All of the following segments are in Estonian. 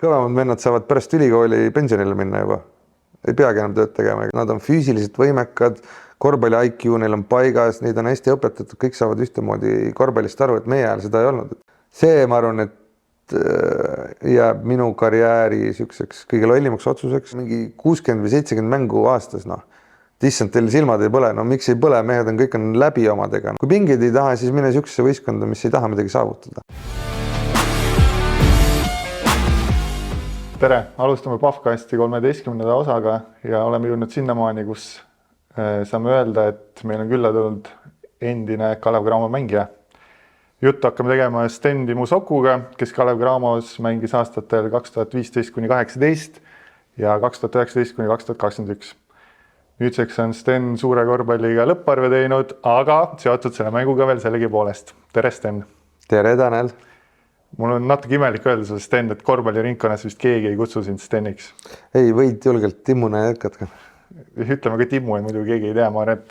kõvemad vennad saavad pärast ülikooli pensionile minna juba. Ei peagi enam tööd tegema. Nad on füüsiliselt võimekad, korvpalli IQ neil on paigas, neid on hästi õpetatud, kõik saavad ühtemoodi korvpallist aru, et meie ajal seda ei olnud. See, ma arvan, et jääb minu karjääri sükkseks kõige lollimaks otsuseks. Mingi 60 või 70 mängu aastas, Issand, teil silmad ei põle, miks ei põle, mehed on kõik on läbi omadega. Kui pingeid ei taha, siis mine sükse võistkonda, mis ei taha midagi saavutada. Tere, alustame Pahvkasti 13. osaga ja oleme jõudnud sinnamaani, kus saame öelda, et meil on külla tulnud endine Kalev Cramo mängija. Juttu hakkame tegema Sten Timo Sokuga, kes Kalev Cramos mängis aastatel 2015–18 ja 2019–2021. Nüüdseks on Sten suure korvpalliga lõpparve teinud, aga seotud selle mänguga veel sellegi poolest. Tere, Sten! Tere, Tanel! Mul on natuke imelik öelda sulle, Sten, et korvpalliringkonnas vist keegi ei kutsu sind Steniks. Ei, võid julgelt Timmuna jätkata. Ütleme ka Timmu, et muidu keegi ei tea. Ma arvan, et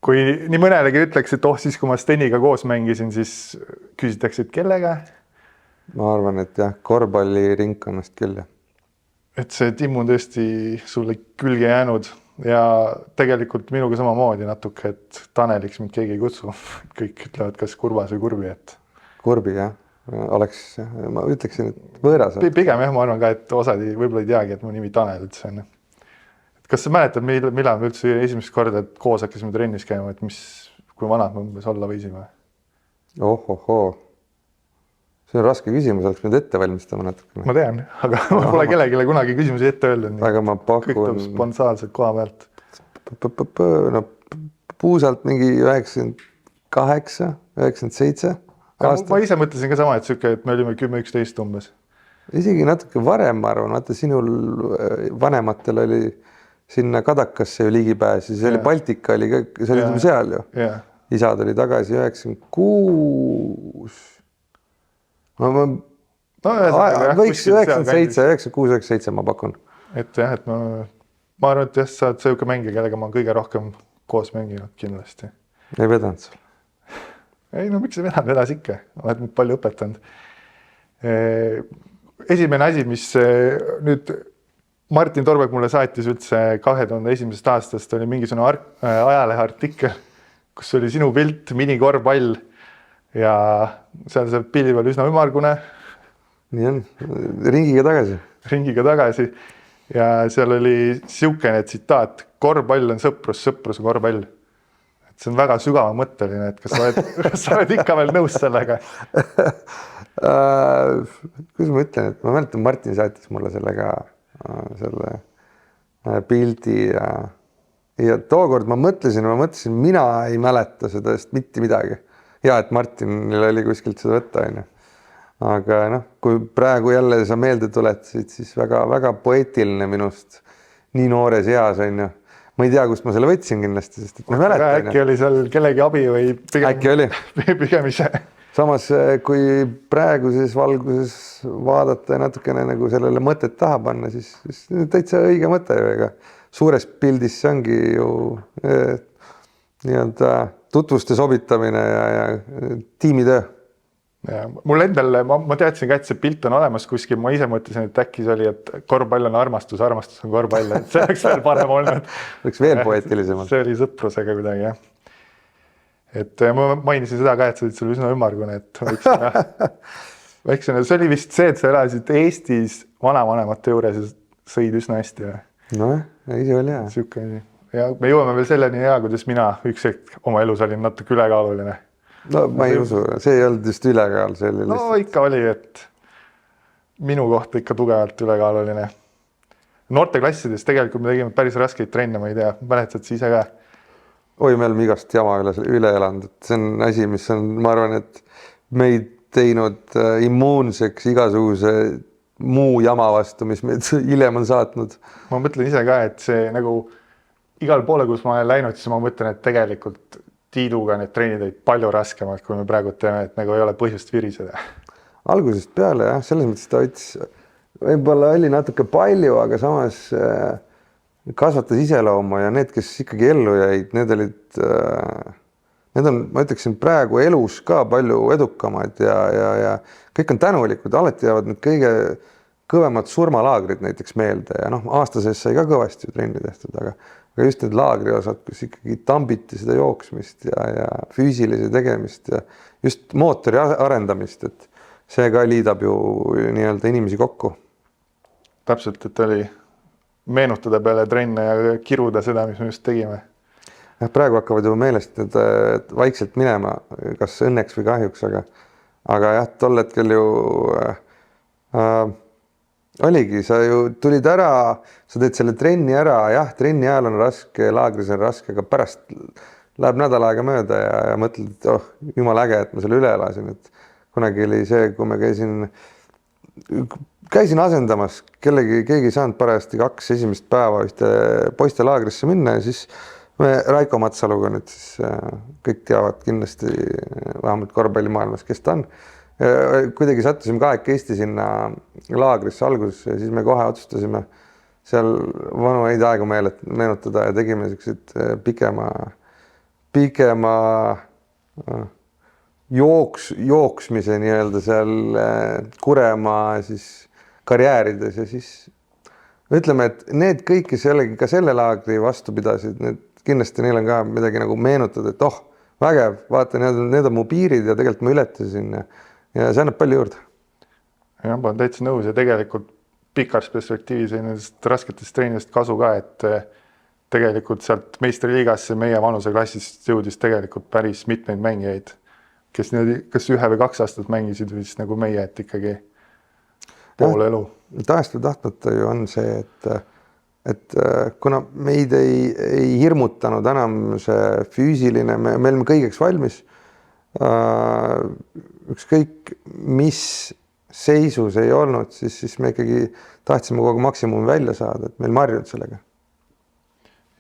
kui nii mõnelegi ütleks, et siis kui ma Steniga koos mängisin, siis küsitakse, et kellega? Ma arvan, et jah, korvpalliringkonnast küll. Et see Timmu on tõesti sulle külge jäänud ja tegelikult minuga samamoodi natuke, et Taneliks mind keegi ei kutsu. Kõik ütlevad, kas Kurbas või Kurbi, et... Kurbi, jah. Oleks, ma ütleksin, et võõras. Pigem jah, ma arvan ka, et osad võib-olla ei teagi, et mu nimi Tanel üldse on. Kas sa mäletad, millal me üldse esimest korda koos hakkasime trennis käima, et kui vanad me umbes olla võisime? Ohohoo. See on raske küsimus, oleks nüüd ette valmistama natuke. Ma tean, aga ma pole kellelegi kunagi küsimusi ette öelnud. Aga ma pakun... Kõik tuleb spontaanselt koha pealt. Puusalt mingi 98, 97 aasta. Ma ise mõtlesin ka sama, et me olime 10-11 umbes. Isegi natuke varem, ma arvan. Vaata, sinul vanematel oli sinna Kadakasse ju ligipääs. See oli Baltika, see oli seal ju. Isad oli tagasi 96. Võiks 97, 96, 97 ma pakun. Et jah, et ma arvan, et sa oled sõuke mängija, kellega ma kõige rohkem koos mänginud kindlasti. Ei vedanud sul? Ei, miks ei vedanud, vedas ikka. Oled nüüd palju õpetanud. Esimene asi, mis nüüd Martin Torbek mulle saatis üldse 2001. aastast, oli mingisugune ajalehe artikkel, kus oli sinu pilt, minikorvpall ja seal see pildi peal üsna ümargune. Nii on, ringiga tagasi ja seal oli siukene tsitaat, korvpall on sõprus, sõprus on korvpall. Et see on väga sügavamõtteline, et kas sa oled ikka veel nõus sellega? Kuidas ma ütlen, et ma mäletan, Martin saatis mulle sellega selle pildi ja tookord ma mõtlesin, mina ei mäleta seda mitte midagi. Ja, et Martinil oli kuskilt seda võtta, aga kui praegu jälle sa meelde tuletasid, siis väga poeetiline minust nii noores eas, Ma ei tea, kust ma selle võtsin kindlasti, sest et ma mäletan. Äkki oli seal kellegi abi või pigem ise? Samas, kui praeguses valguses vaadata ja natukene nagu sellele mõtet taha panna, siis täitsa õige mõte ju, ega suures pildis see ongi ju tutvuste sobitamine ja tiimitöö. Mul endal, ma teadsin ka, et see pilt on olemas kuskil, ma ise mõtlesin, et äkki see oli, et korvpall on armastus, armastus on korvpall, et see oleks veel parem olnud. Oleks veel poeetilisemalt. See oli sõprusega kuidagi, jah. Et ma mainisin seda ka, et sa olid sul üsna ümargune, et väiksena, see oli vist see, et sa elasid Eestis vanavanemate juures ja sõid üsna hästi. Ise oli hea. Ja me jõuame veel selleni hea, kuidas mina üks hetk oma elus olin natuke ülekaaluline. Ma ei usu, see ei olnud just ülekaal. Ikka oli, et minu kohta ikka tugevalt ülekaaluline. Noorteklassides tegelikult me tegime päris raskeid trenne, ma ei tea, mäletad sa ise ka? Oi, me oleme igast jama üle elanud. See on asi, mis on, ma arvan, et meid teinud immuunseks igasuguse muu jama vastu, mis meid hiljem on saatnud. Ma mõtlen ise ka, et see nagu igal poole, kus ma olen läinud, siis ma mõtlen, et tegelikult Tiiduga need treenid olid palju raskemad, kui me praegu teeme, et nagu ei ole põhjust viriseda. Algusest peale, jah, selles mõttes ta võttis, võib-olla oli natuke palju, aga samas kasvatas iseloomu ja need, kes ikkagi ellu jäid, need on, ma ütleksin, praegu elus ka palju edukamad ja kõik on tänulikud, alati jäävad need kõige kõvemad surmalaagrid näiteks meelde ja noh, aasta sees sai ka kõvasti ju trenni tehtud, aga just need laagri osad, kus ikkagi tambiti seda jooksmist ja füüsilise tegemist ja just mootori arendamist, et see ka liidab ju nii-öelda inimesi kokku. Täpselt, et oli meenutada peale trenne ja kiruda seda, mis me just tegime. Ja praegu hakkavad juba meelest need vaikselt minema, kas õnneks või kahjuks, aga jah, tol hetkel ju oligi, sa ju tulid ära, sa teed selle trenni ära, jah, trenni ajal on raske, laagris on raske, aga pärast läheb nädal aega mööda ja mõtled, et oh, jumala äge, et ma selle üle elasin, et kunagi oli see, kui ma käisin asendamas, keegi ei saanud parajasti 2 esimest päeva ühte poiste laagrisse minna ja siis me Raiko Matsaluga nüüd siis kõik teavad kindlasti vähemalt korvpallimaailmas, kes ta on. Kuidagi sattusime kahekesti sinna laagrisse alguses ja siis me kohe otsustasime seal vanu häid aegu meenutada ja tegime sellised pikema jooksmise nii-öelda seal Kuremaa siis karjäärides ja siis ütleme, et need kõik, kes jällegi ka selle laagri vastu pidasid, need kindlasti neil on ka midagi nagu meenutada, et oh, vägev, vaata, need on mu piirid ja tegelikult ma ületasin ja see annab palju juurde. Jah, ma olen täitsa nõus ja tegelikult pikas perspektiivis on nendest rasketest treenidest kasu ka, et tegelikult sealt meistriliigasse meie vanuseklassist jõudis tegelikult päris mitmeid mängijaid, kes kas 1 või 2 aastat mängisid või siis nagu meie, et ikkagi pool elu. Taest või tahtmata ju on see, et kuna meid ei hirmutanud enam see füüsiline, me olime kõigeks valmis, ükskõik mis seisus ei olnud, siis me ikkagi tahtsime kogu maksimumi välja saada, et meil marjunud sellega.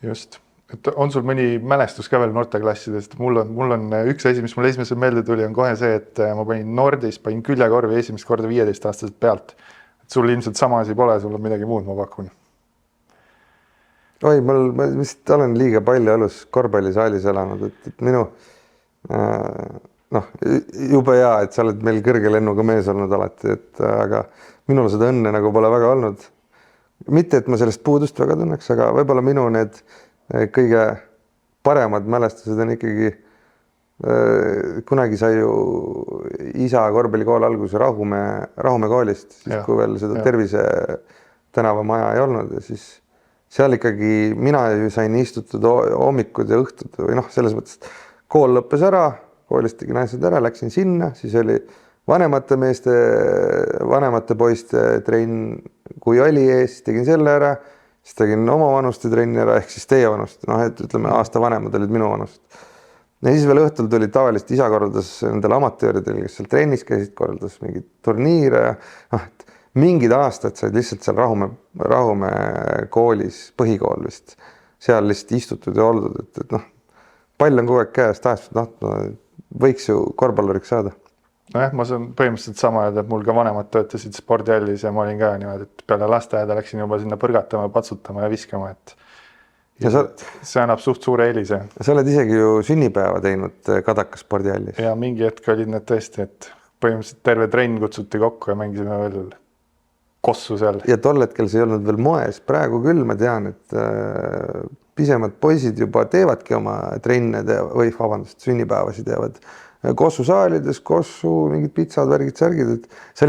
Just, et on sul mõni mälestus ka veel noorteklassidest? Mul on üks asi, mis mulle esimesel meelde tuli, on kohe see, et ma panin Nordis, panin küljekorvi esimest korda 15-aastaselt pealt. Et sul ilmselt sama asi pole, sul on midagi muud, ma pakun. Oi, ma vist olen liiga palju elus korvpallisaalis elanud, et minu jube hea, et sa oled meil kõrge lennuga mees olnud alati, aga minul seda õnne nagu pole väga olnud. Mitte, et ma sellest puudust väga tunneks, aga võib-olla minu need kõige paremad mälestused on ikkagi kunagi sai ju isa korvpallikool alguse Rahumäe koolist, siis kui veel seda Tervise tänavamaja ei olnud ja siis seal ikkagi mina ju sain istutud hommikud ja õhtud või noh, selles mõttes kool lõppes ära, koolist tegi naised ära, läksin sinna, siis oli vanemate meeste, vanemate poiste trenn, kui oli ees, tegin selle ära, siis tegin oma vanuste trenni ära, ehk siis teie vanust, et ütleme aasta vanemad olid minu vanust. Ja siis veel õhtul tuli tavaliselt isa korraldas nendel amatööridel, kes seal trennis käisid, korraldas mingid turniire ja mingid aastad said lihtsalt seal Rahumäe koolis, põhikool vist, seal lihtsalt istutud ja oldud, et pall on kogu aeg käes, võiks ju korvpalluriks saada. Nojah, ma saan põhimõtteliselt sama öelda, et mul ka vanemad töötasid spordihallis ja ma olin ka niimoodi, et peale lasteaeda läksin juba sinna põrgatama, patsutama ja viskama, et see annab suht suure eelise. Sa oled isegi ju sünnipäeva teinud Kadaka spordihallis. Ja mingi hetk olid need tõesti, et põhimõtteliselt terve trenn kutsuti kokku ja mängisime veel kossu seal. Ja tol hetkel see ei olnud veel moes, praegu küll ma tean, et pisemad poisid juba teevadki oma trenne sünnipäevasid teevad kossusaalides, mingid pitsad, värgid, särgid, et sa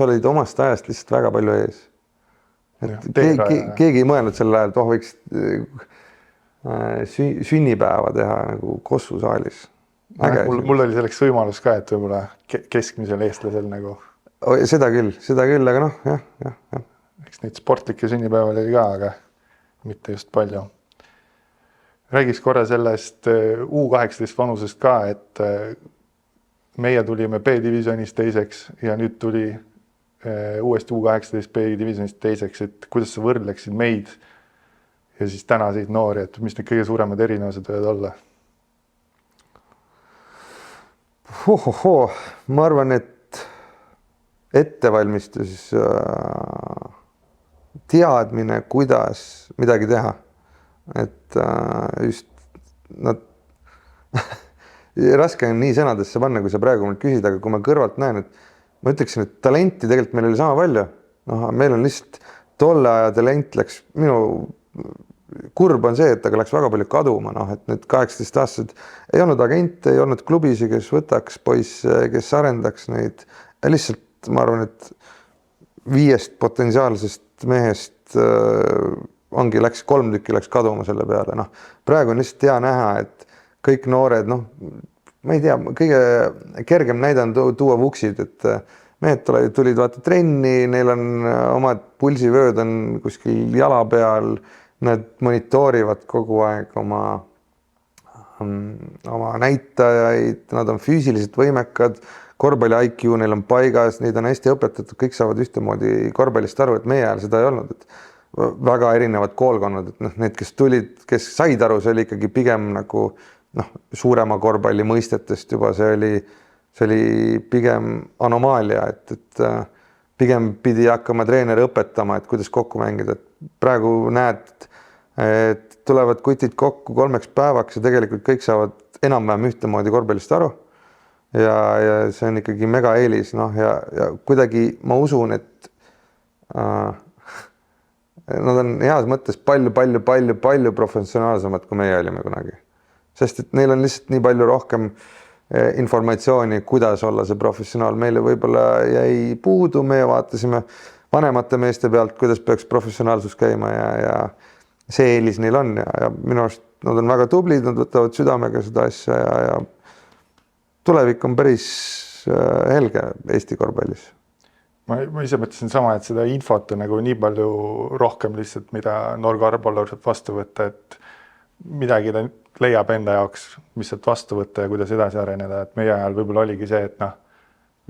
olid omast ajast lihtsalt väga palju ees. Keegi ei mõelnud sel ajal, et võiks sünnipäeva teha nagu kossusaalis. Mul oli selleks võimalus ka, et võib-olla keskmisel eestlasel nagu. Seda küll, aga jah. Eks neid sportlikke sünnipäeval oli ka, aga mitte just palju. Räägiks korra sellest U18 vanusest ka, et meie tulime B-divisionis teiseks ja nüüd tuli uuesti U18 B-divisionist teiseks, et kuidas sa võrdleksid meid ja siis tänaseid noori, et mis need kõige suuremad erinevused võivad olla? Ma arvan, et ettevalmistus, teadmine, kuidas midagi teha. Et just raske on nii sõnadesse panna, kui sa praegu mult küsid, aga kui ma kõrvalt näen, et ma ütleksin, et talenti tegelikult meil oli sama palju, noh, meil on lihtsalt tolle aja talent läks, kurb on see, et aga läks väga palju kaduma, noh, et need 18-aastased ei olnud agente, ei olnud klubisi, kes võtaks poisse, kes arendaks neid. Ja lihtsalt ma arvan, et 5 potentsiaalsest mehest läks 3 tükki läks kaduma selle peale. Noh, praegu on lihtsalt hea näha, et kõik noored, noh, ma ei tea, kõige kergem näide on tuua vuksid, et mehed tulid vaata trenni, neil on omad pulsivööd on kuskil jala peal, nad monitoorivad kogu aeg oma näitajaid, nad on füüsiliselt võimekad, korvpalli IQ neil on paigas, neid on hästi õpetatud, kõik saavad ühtemoodi korvpallist aru, et meie ajal seda ei olnud, et väga erinevad koolkonnad, et noh, need, kes tulid, kes said aru, see oli ikkagi pigem nagu noh, suurema korvpalli mõistetest juba, see oli pigem anomaalia, et pigem pidi hakkama treener õpetama, et kuidas kokku mängida, et praegu näed, et tulevad kutid kokku 3 päevaks ja tegelikult kõik saavad enam-vähem ühtemoodi korvpallist aru ja see on ikkagi mega eelis, noh, ja kuidagi ma usun, et nad on heas mõttes palju professionaalsemad, kui meie olime kunagi. Sest et neil on lihtsalt nii palju rohkem informatsiooni, kuidas olla see professionaal. Meile võib-olla jäi puudu, me vaatasime vanemate meeste pealt, kuidas peaks professionaalsus käima ja see eelis neil on ja minu arust nad on väga tublid, nad võtavad südamega seda asja ja tulevik on päris helge Eesti korvpallis. Ma ise mõtlesin sama, et seda infot on nagu nii palju rohkem lihtsalt, mida noor korvpallur saab vastu võtta, et midagi ta leiab enda jaoks, mis saab vastu võtta ja kuidas edasi areneda, et meie ajal võib-olla oligi see, et noh,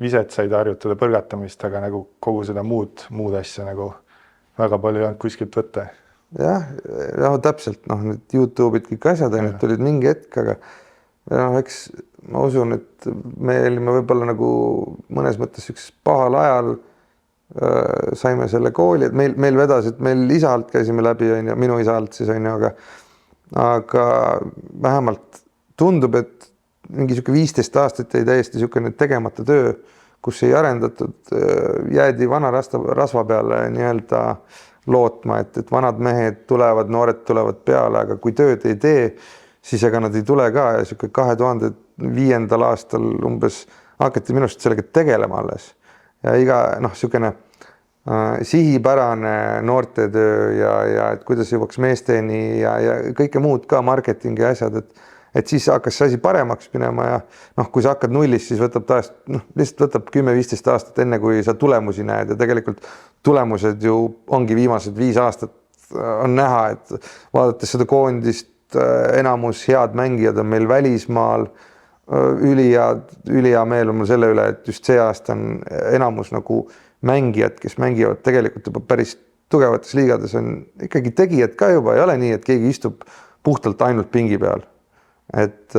viset said harjutada põrgatamist, aga nagu kogu seda muud asja nagu väga palju ei olnud kuskilt võtta. Jah, täpselt, noh, need YouTube'id kõik asjad ainult tulid mingi hetk, aga noh, eks ma usun, et me olime võib-olla nagu mõnes mõttes üks pahal ajal saime selle kooli, et meil vedas, et meil isa alt käisime läbi, minu isa alt siis on ju, aga vähemalt tundub, et mingi 15 aastat jäi täiesti niisugune tegemata töö, kus ei arendatud, jäädi vana rasva peale nii-öelda lootma, et vanad mehed tulevad, noored tulevad peale, aga kui tööd ei tee, siis ega nad ei tule ka ja niisugune 2005. aastal umbes hakati minust sellega tegelema alles. Ja iga niisugune sihipärane noortetöö ja et kuidas jõuaks meesteni ja kõike muud ka marketingi asjad, et siis hakkas see asi paremaks minema ja noh, kui sa hakkad nullist, siis võtab lihtsalt võtab 10-15 aastat enne, kui sa tulemusi näed ja tegelikult tulemused ju ongi viimased 5 aastat on näha, et vaadates seda koondist enamus head mängijad on meil välismaal, ülihea meel on mul selle üle, et just see aasta on enamus nagu mängijad, kes mängivad tegelikult juba päris tugevates liigades, on ikkagi tegijad ka juba, ei ole nii, et keegi istub puhtalt ainult pingi peal. Et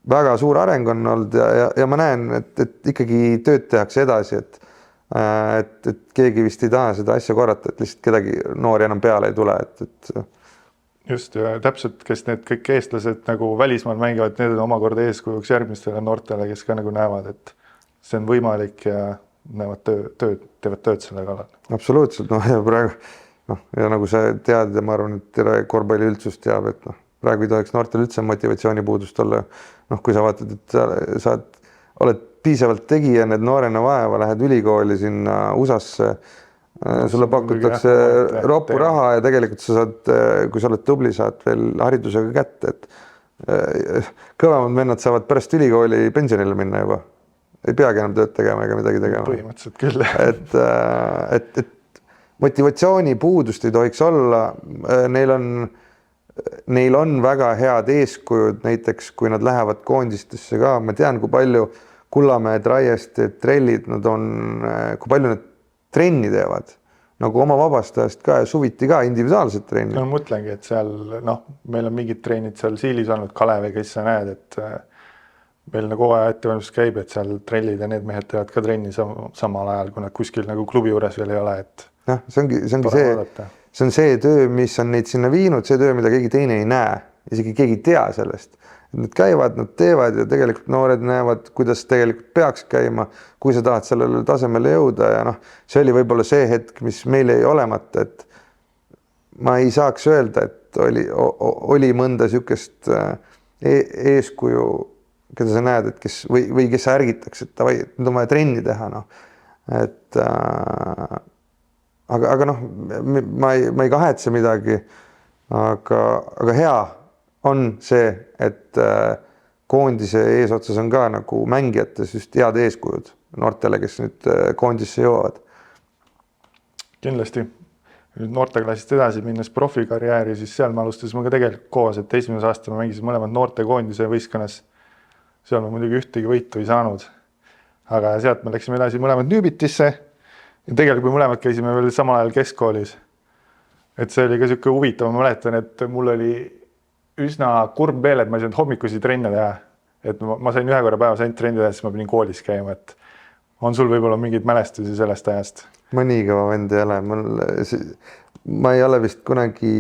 väga suur areng on olnud ja ma näen, et ikkagi tööd tehakse edasi, et keegi vist ei taha seda asja korrata, et lihtsalt kedagi noori enam peale ei tule, et just ja täpselt, kes need kõik eestlased nagu välismaal mängivad, need on omakorda eeskujuks järgmistele noortele, kes ka nagu näevad, et see on võimalik ja teevad tööd selle kallal. Absoluutselt, ja praegu ja nagu sa tead ja ma arvan, et terve korvpalli üldsus teab, et praegu ei tohiks noortel üldse motivatsioonipuudust olla. Kui sa vaatad, et sa oled piisavalt tegija, need noorena vaeva, lähed ülikooli sinna USA-sse, sulle pakutakse roppu raha ja tegelikult sa saad, kui sa oled tubli, saad veel haridusega kätte, et kõvemad vennad saavad pärast ülikooli pensionile minna juba. Ei peagi enam tööd tegema ega midagi tegema. Põhimõtteliselt küll. Et motivatsiooni puudust ei tohiks olla. Neil on väga head eeskujud, näiteks kui nad lähevad koondistesse ka. Ma tean, kui palju Kullamäed, Raieste, Trellid, kui palju nad trenni teevad, nagu oma vabastajast ka ja suviti ka individuaalset trenni. No mõtlengi, et seal, meil on mingid treenid seal Siilis olnud, Kalevi, kes sa näed, et meil nagu aja ettevalmistus käib, et seal trellid ja need mehed teevad ka trenni samal ajal, kui nad kuskil nagu klubi juures veel ei ole, et see on see töö, mis on neid sinna viinud, see töö, mida keegi teine ei näe, isegi keegi ei tea sellest, Nad käivad, nad teevad ja tegelikult noored näevad, kuidas tegelikult peaks käima, kui sa tahad sellele tasemele jõuda ja noh, see oli võib-olla see hetk, mis meil ei olemata, et ma ei saaks öelda, et oli mõnda niisugust eeskuju, keda sa näed, et kes või kes ärgitaks, et davai, nüüd on vaja trenni teha, noh. Et aga noh, ma ei kahetse midagi, aga hea on see, et koondise eesotsas on ka nagu mängijates just head eeskujud noortele, kes nüüd koondisse jõuavad. Kindlasti. Nüüd noorteklassist edasi minnes profikarjääri, siis seal me alustasime ka tegelikult koos, et esimese aasta me mängisime mõlemad noortekoondise võistkonnas. Seal me muidugi ühtegi võitu ei saanud. Aga sealt me läksime edasi mõlemad Nüübitisse ja tegelikult me mõlemad käisime veel samal ajal keskkoolis. Et see oli ka niisugune huvitav, ma mäletan, et mul oli üsna kurb veel, et ma ei saanud hommikusi trenne teha. Et ma sain ühe korra päevas ainult trenni teha, siis ma pidin koolis käima. Et on sul võib-olla mingeid mälestusi sellest ajast? Ma nii kõva vend ei ole. Ma ei ole vist kunagi...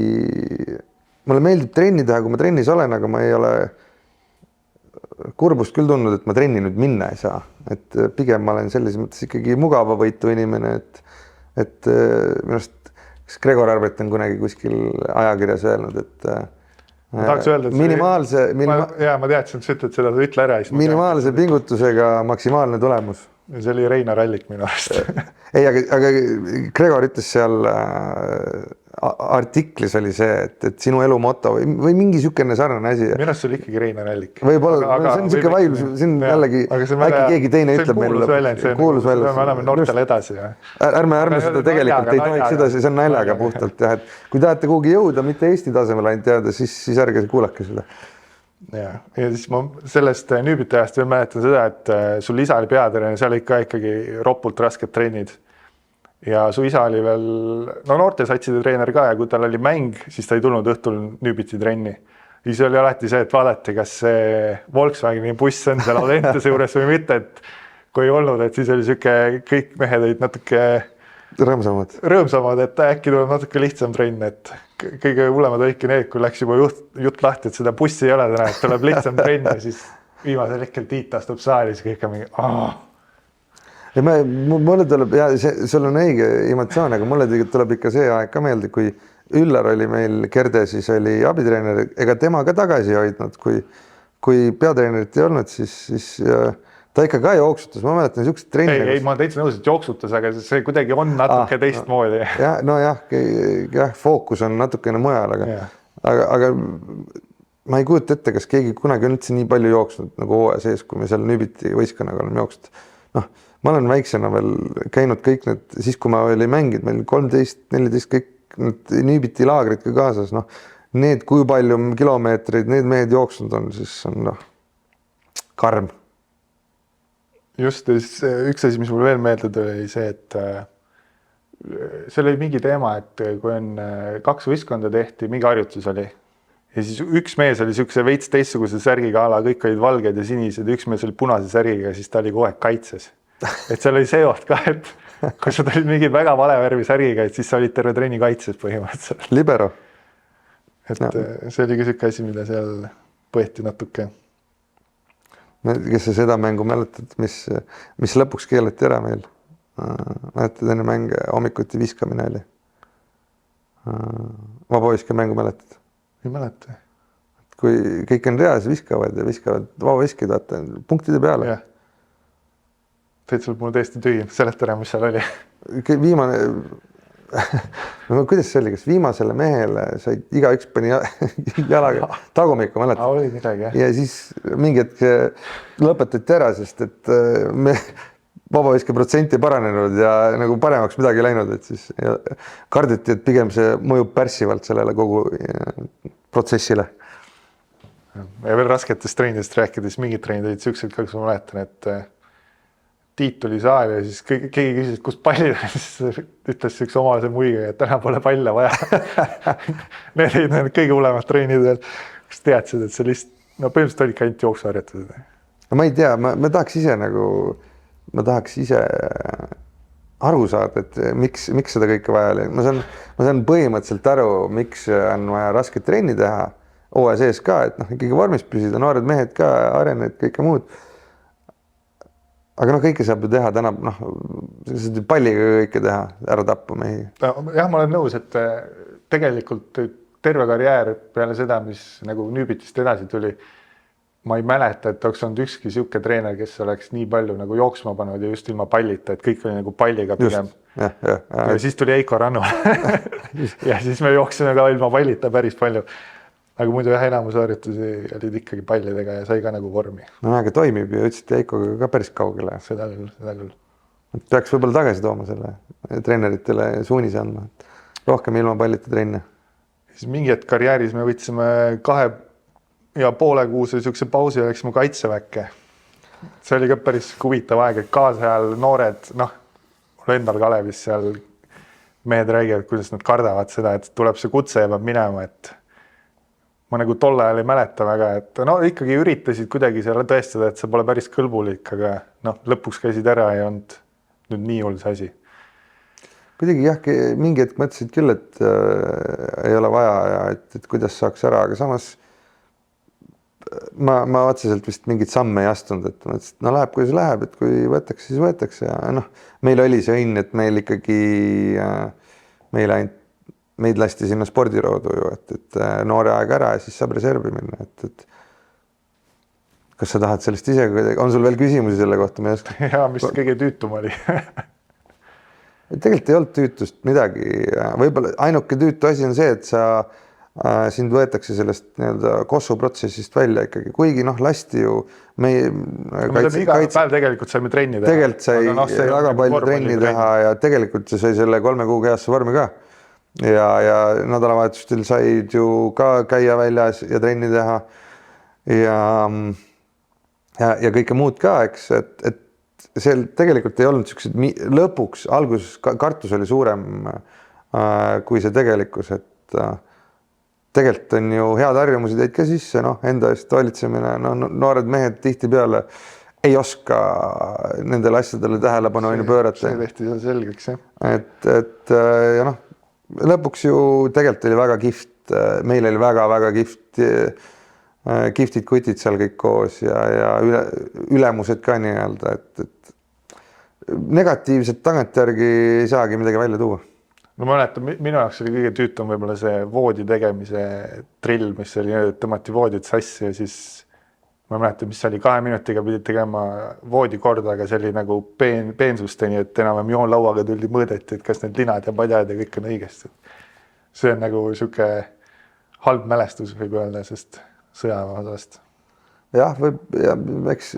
Mulle meeldib trenni teha, kui ma trennis olen, aga ma ei ole kurbust küll tundnud, et ma trenni nüüd minna ei saa. Et pigem ma olen selles mõttes ikkagi mugava võitu inimene, et minust Gregor Arbet on kunagi kuskil ajakirjas öelnud, et ma tahaks öelda, et minimaalse, ma teadsin, et sa ütled seda, ütle ära. Minimaalse pingutusega maksimaalne tulemus. See oli Reinar Allik minu arust. Ei, aga Gregor ütles seal artiklis oli see, et sinu elu moto või mingi niisugune sarnane asi. Minu arust see oli ikkagi Reinar Allik. Võib-olla, see on niisugune vaidlus, siin jällegi äkki keegi teine ütleb meil. Kuulus välja. Me oleme noortele edasi. Ärme seda tegelikult ei tohiks edasi, see on naljaga puhtalt. Et kui tahate kuhugi jõuda, mitte Eesti tasemel ainult teada, siis ärge kuulake seda. Ja siis ma sellest Nüübiti ajast veel mäletan seda, et sul isa oli peatreener, seal ikka ikkagi ropult rasked trennid. Ja su isa oli veel, noortesatside treener ka ja kui tal oli mäng, siis ta ei tulnud õhtul Nüübiti trenni. Siis oli alati see, et vaadati, kas see Volkswageni buss on seal Audentese juures või mitte, et kui ei olnud, et siis oli siuke, kõik mehed olid natuke rõõmsamad, et äkki tuleb natuke lihtsam trenn, et kõige hullemad olidki need, kui läks juba jutt lahti, et seda bussi ei ole täna, et tuleb lihtsam trenn ja siis viimasel hetkel Tiit astub saali, siis kõik on mingi Ja mulle tuleb, ja sul on õige emotsioon, aga mulle tuleb ikka see aeg ka meelde, kui Üllar oli meil Kerde, siis oli abitreener, ega tema ka tagasi hoidnud, kui peatreenerit ei olnud, siis ta ikka ka jooksutas, ma mäletan niisugused trennid. Ei, ma täitsa nõus, et jooksutas, aga see kuidagi on natuke teistmoodi. Jah, fookus on natukene mujal, aga ma ei kujuta ette, kas keegi kunagi on üldse nii palju jooksnud nagu hooaja sees, kui me seal Nüübiti võistkonnaga oleme jooksnud. Ma olen väiksena veel käinud kõik need, siis kui ma oli mänginud, meil 13, 14, kõik need Nüübiti laagrid ka kaasas, need kui palju kilomeetreid need mehed jooksnud on, siis on karm. Just, üks asi, mis mul veel meelde tuli, see, et seal oli mingi teema, et kui on 2 võistkonda tehti, mingi harjutus oli ja siis üks mees oli niisuguse veits teistsuguse särgiga ala, kõik olid valged ja sinised, üks mees oli punase särgiga, siis ta oli kogu aeg kaitses. Et seal oli see oht ka, et kui sa tulid mingi väga vale värvi särgiga, et siis sa olid terve trenni kaitses põhimõtteliselt. Libero. Et see oli ka niisugune asi, mida seal põeti natuke. Kes sa seda mängu mäletad, mis lõpuks keelati ära meil? Mäletad enne mänge, hommikuti viskamine oli. Vabaviske mängu mäletad? Ei mäleta. Kui kõik on reas, viskavad vabaviskeid, vaata, punktide peale. Jah. Täitsa mul täiesti tühi, seleta ära, mis seal oli. Viimane, kuidas see oli, kas viimasele mehele said igaüks pani jalaga tagumikku, mäletad? Oli midagi, jah. Ja siis mingi hetk lõpetati ära, sest et me vabaviske protsenti paranenud ja nagu paremaks midagi läinud, et siis kardeti, et pigem see mõjub pärssivalt sellele kogu protsessile. Ja veel rasketest treenidest rääkides, mingid treenid olid siuksed, kus ma mäletan, et Tiit tuli saali ja siis keegi küsis, kus pallid on, siis ütles üks omalase muiga, et täna pole palle vaja. Need olid need kõige hullemad treenid veel, kus teadsid, et see põhimõtteliselt olidki ainult jooksuharjutused. Ma ei tea, ma tahaks ise aru saada, et miks seda kõike vaja oli. Ma saan põhimõtteliselt aru, miks on vaja rasket trenni teha, hooaja sees ka, et noh, ikkagi vormis püsida, noored mehed ka, arened, kõike muud. aga noh, kõike saab ju teha täna, noh, palliga kõike teha, ära tappa mehi. jah, ma olen nõus, et tegelikult terve karjäär peale seda, mis nagu Nüübitist edasi tuli, ma ei mäleta, et oleks olnud ükski sihuke treener, kes oleks nii palju nagu jooksma pannud ja just ilma pallita, et kõik oli nagu palliga pigem. Ja siis tuli Eiko Rannu ja siis me jooksime ka ilma pallita päris palju. Aga muidu jah, enamusharjutusi olid ikkagi pallidega ja sai ka nagu vormi. No aga toimib ja ütlesid Eikoga ka päris kaugele. Seda küll. Peaks võib-olla tagasi tooma selle treeneritele suunise andma. Rohkem ilma pallita trenne. Siis mingi hetk karjääris me võtsime 2,5 kuuse siukse pausi ja läksime kaitseväkke. See oli ka päris huvitav aeg, et kaasajal noored, noh, mul endal Kalevis seal mehed räägivad, kuidas nad kardavad seda, et tuleb see kutse ja peab minema, et ma nagu tolle ajal ei mäleta väga, et no ikkagi üritasid kuidagi seal tõestada, et see pole päris kõlbulik, aga noh, lõpuks käisid ära ja ei olnud nüüd nii hull see asi. Kuidagi jah, mingi hetk mõtlesid küll, et ei ole vaja ja et kuidas saaks ära, aga samas ma otseselt vist mingit samme ei astunud, et mõtlesin, et no läheb, kuidas läheb, et kui võetakse, siis võetakse ja noh, meil oli see õnn, et meil ikkagi meid lasti sinna spordiroodu ju, et noore aeg ära ja siis saab reservi minna, et kas sa tahad sellest ise, on sul veel küsimusi selle kohta? Ja, mis kõige tüütum oli? Tegelikult ei olnud tüütust midagi, võib-olla ainuke tüütu asi on see, et sind võetakse sellest nii-öelda kossu protsessist välja ikkagi, kuigi noh, lasti ju iga päev tegelikult saime trenni teha. Tegelikult sai väga palju trenni teha ja tegelikult sai selle 3 kuuga heasse vormi ka. Ja nädalavahetustel said ju ka käia väljas ja trenni teha ja kõike muud ka, eks, et see tegelikult ei olnud sellised lõpuks, alguses kartus oli suurem kui see tegelikkus, et tegelikult on ju head harjumused jäid ka sisse, noh, enda eest hoolitsemine, no noored mehed tihtipeale ei oska nendele asjadele tähelepanu pöörata. See tehti seal selgeks, jah. Et ja noh, lõpuks ju tegelikult oli väga kihvt, meil oli väga-väga kihvtid kutid seal kõik koos ja ülemused ka nii-öelda, et negatiivset tagantjärgi ei saagi midagi välja tuua. No ma mäletan, minu jaoks oli kõige tüütum võib-olla see voodi tegemise drill, mis oli, tõmmati voodid sassi ja siis ma mäletan, mis oli 2 minutiga pidid tegema voodi korda, aga see oli nagu peensusteni, et enam joonlauaga tuldi mõõdeti, et kas need linad ja padjad ja kõik on õigesti. See on nagu sihuke halb mälestus võib öelda, sest sõjaväeosast. Jah, eks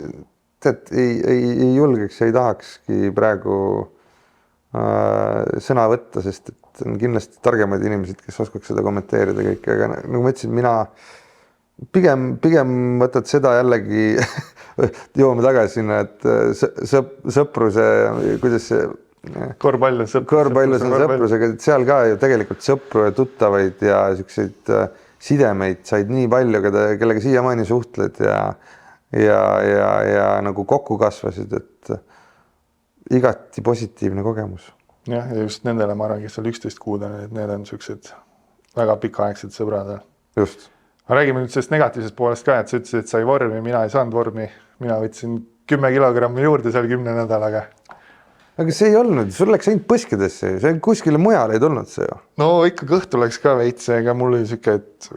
tead, ei julgeks ja ei tahakski praegu sõna võtta, sest et on kindlasti targemad inimesed, kes oskaks seda kommenteerida kõike, aga nagu ma ütlesin, mina pigem võtad seda jällegi jõuame tagasi sinna, et sõpruse, kuidas see korvpall on sõprusega, et seal ka ju tegelikult sõpru ja tuttavaid ja siukseid sidemeid said nii palju, kellega siiamaani suhtled ja nagu kokku kasvasid, et igati positiivne kogemus. Jah, ja just nendele ma arvan, kes seal 11 kuud on, et need on siuksed väga pikaaegsed sõbrad. Just. Räägime nüüd sellest negatiivsest poolest ka, et sa ütlesid, et sai vormi, mina ei saanud vormi. Mina võtsin 10 kilogrammi juurde seal 10 nädalaga. Aga see ei olnud, sul läks ainult põskidesse, see kuskile mujale ei tulnud see ju. No ikka kõhtu läks ka veits, ega mul oli siuke, et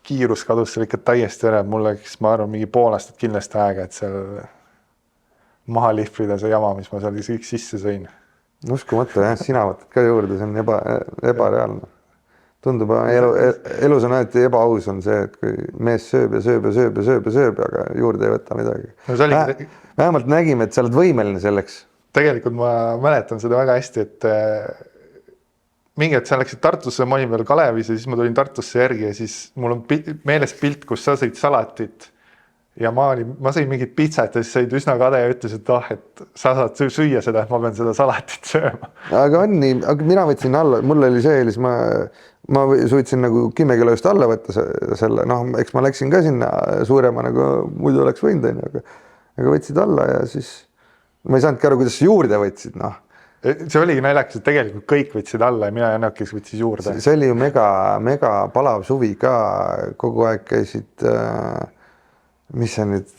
kiirus kadus seal ikka täiesti ära, et mul läks, ma arvan, mingi pool aastat kindlasti aega, et seal maha lihvrida see jama, mis ma seal kõik sisse sõin. Uskumatu, jah, sina võtad ka juurde, see on ebareaalne. Tundub, elus on alati ebaaus on see, et kui mees sööb ja sööb ja sööb ja sööb ja sööb, aga juurde ei võta midagi. No, vähemalt nägime, et sa oled võimeline selleks. Tegelikult ma mäletan seda väga hästi, et mingi hetk sa läksid Tartusse, ma olin veel Kalevis ja siis ma tulin Tartusse järgi ja siis mul on meeles pilt, kus sa sõid salatit ja ma sõin mingit pitsat ja siis sõid üsna kade ja ütles, et sa saad süüa seda, et ma pean seda salatit sööma. Aga on nii, aga mina võtsin alla, mul oli see eelis, ma suutsin nagu 10 kilo just alla võtta selle, noh, eks ma läksin ka sinna suurema nagu muidu oleks võinud, aga võtsid alla ja siis ma ei saanudki aru, kuidas juurde võtsid, noh. see oligi naljakas, et tegelikult kõik võtsid alla ja mina ja Ennakis võttis juurde. See oli ju mega palav suvi ka, kogu aeg käisid, mis see nüüd,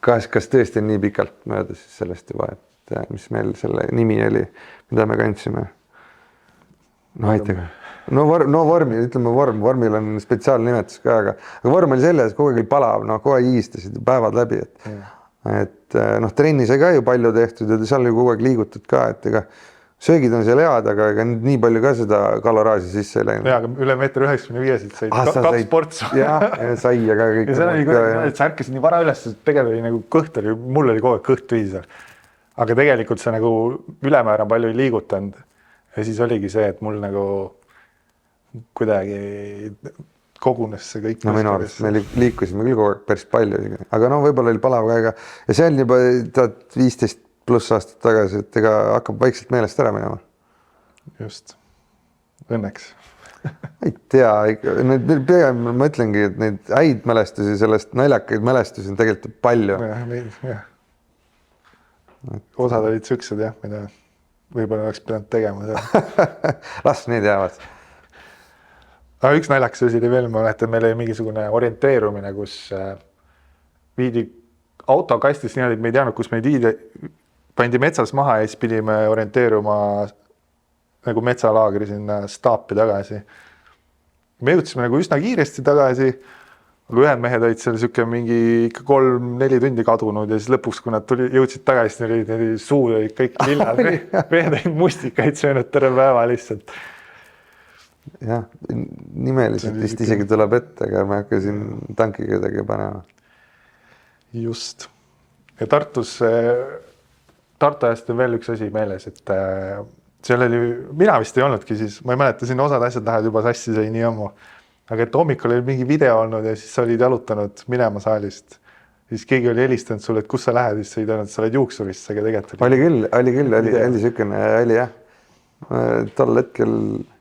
kas tõesti on nii pikalt möödas sellest juba, et mis meil selle nimi oli, mida me kandsime? No aitega. Vormi, ütleme vormil on spetsiaalne nimetus ka, aga vorm oli selles, kogu aeg oli palav, kogu aeg hiistasid päevad läbi, et trenni sai ka ju palju tehtud ja seal ju kogu aeg liigutud ka, et ega söögid on seal head, aga ega nii palju ka seda kaloraaži sisse ei läinud. Jaa, aga üle 1,95 said kaks portsu. Jah, sai ja ka kõik. Ja see oli kõik, et sa ärkasid nii vara üles, et tegelikult oli nagu kõht oli, mul oli kogu aeg kõht tühi seal. Aga tegelikult see nagu ülemäära palju ei liigutanud. Ja siis oligi see, et mul nagu kuidagi kogunes see kõik. No minu arust me liikusime küll kogu aeg päris palju, aga võib-olla oli palav ka ja see on juba 15 pluss aastat tagasi, et ega hakkab vaikselt meelest ära minema. Just, õnneks. Ei tea, pigem ma ütlengi, et neid häid mälestusi, sellest naljakaid mälestusi on tegelikult palju. Jah. Osad olid süksed jah, mida võib-olla oleks pidanud tegema. Las need jäävad. Aga üks naljakas asi oli veel, ma mäletan, meil oli mingisugune orienteerumine, kus viidi autokastis niimoodi, et me ei teadnud, kus meid viidi, pandi metsas maha ja siis pidime orienteeruma nagu metsalaagri sinna staapi tagasi. Me jõudsime nagu üsna kiiresti tagasi, aga ühed mehed olid seal mingi 3-4 tundi kadunud ja siis lõpuks, kui nad jõudsid tagasi, neil suud olid kõik lillad, mehed olid mustikaid söönud terve päeva lihtsalt. Jah, nimeliselt vist isegi tuleb ette, aga ma hakkasin tankiga kuidagi panema. Just. Ja Tartu ajast on veel üks asi meeles, et seal oli, mina vist ei olnudki siis, ma ei mäleta, siin osad asjad lähevad juba sassi, sai nii ammu. Aga et hommikul oli mingi video olnud ja siis sa olid jalutanud minema saalist. Siis keegi oli helistanud sulle, et kus sa lähed, siis sa ei teadnud, sa oled juuksurist, aga tegelikult oli sükene, oli jah. Tol hetkel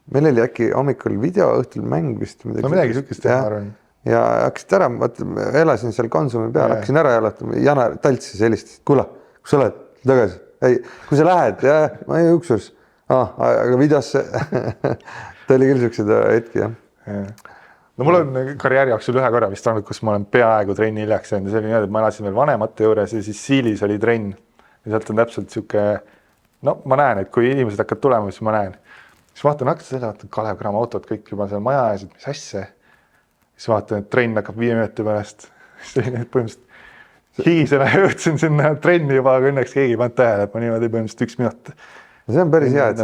meil oli äkki hommikul video, õhtul mäng vist. No midagi sükest teha, arvan. Ja hakkasid ära, elasin seal Konsumi peal, hakkasin ära jalatama. Jana Taltsis helistas, kuule, kus sa oled tagasi? Ei, kui sa lähed, ma ei juuksurs. Aga videosse ta oli küll sükesed hetki, jah. No mul on karjääri jooksul ühe korra vist olnud, kus ma olen peaaegu trenni hiljaks jäänud ja see oli nii, et ma elasin veel vanemate juures ja siis Siilis oli trenn. Ja sealt on täpselt siuke, ma näen, et kui inimesed hakkavad tulema, siis ma näen. Siis vaatan, hakkas seda, Kalev Cramo autot kõik juba seal maja ees, et mis asja. Siis vaatan, et trenn hakkab 5 minuti pärast. Põhimõtteliselt higisena jõudsin sinna trenni juba, aga õnneks keegi ei pannud tähele, et ma niimoodi põhimõtteliselt 1 minut. See on päris hea, et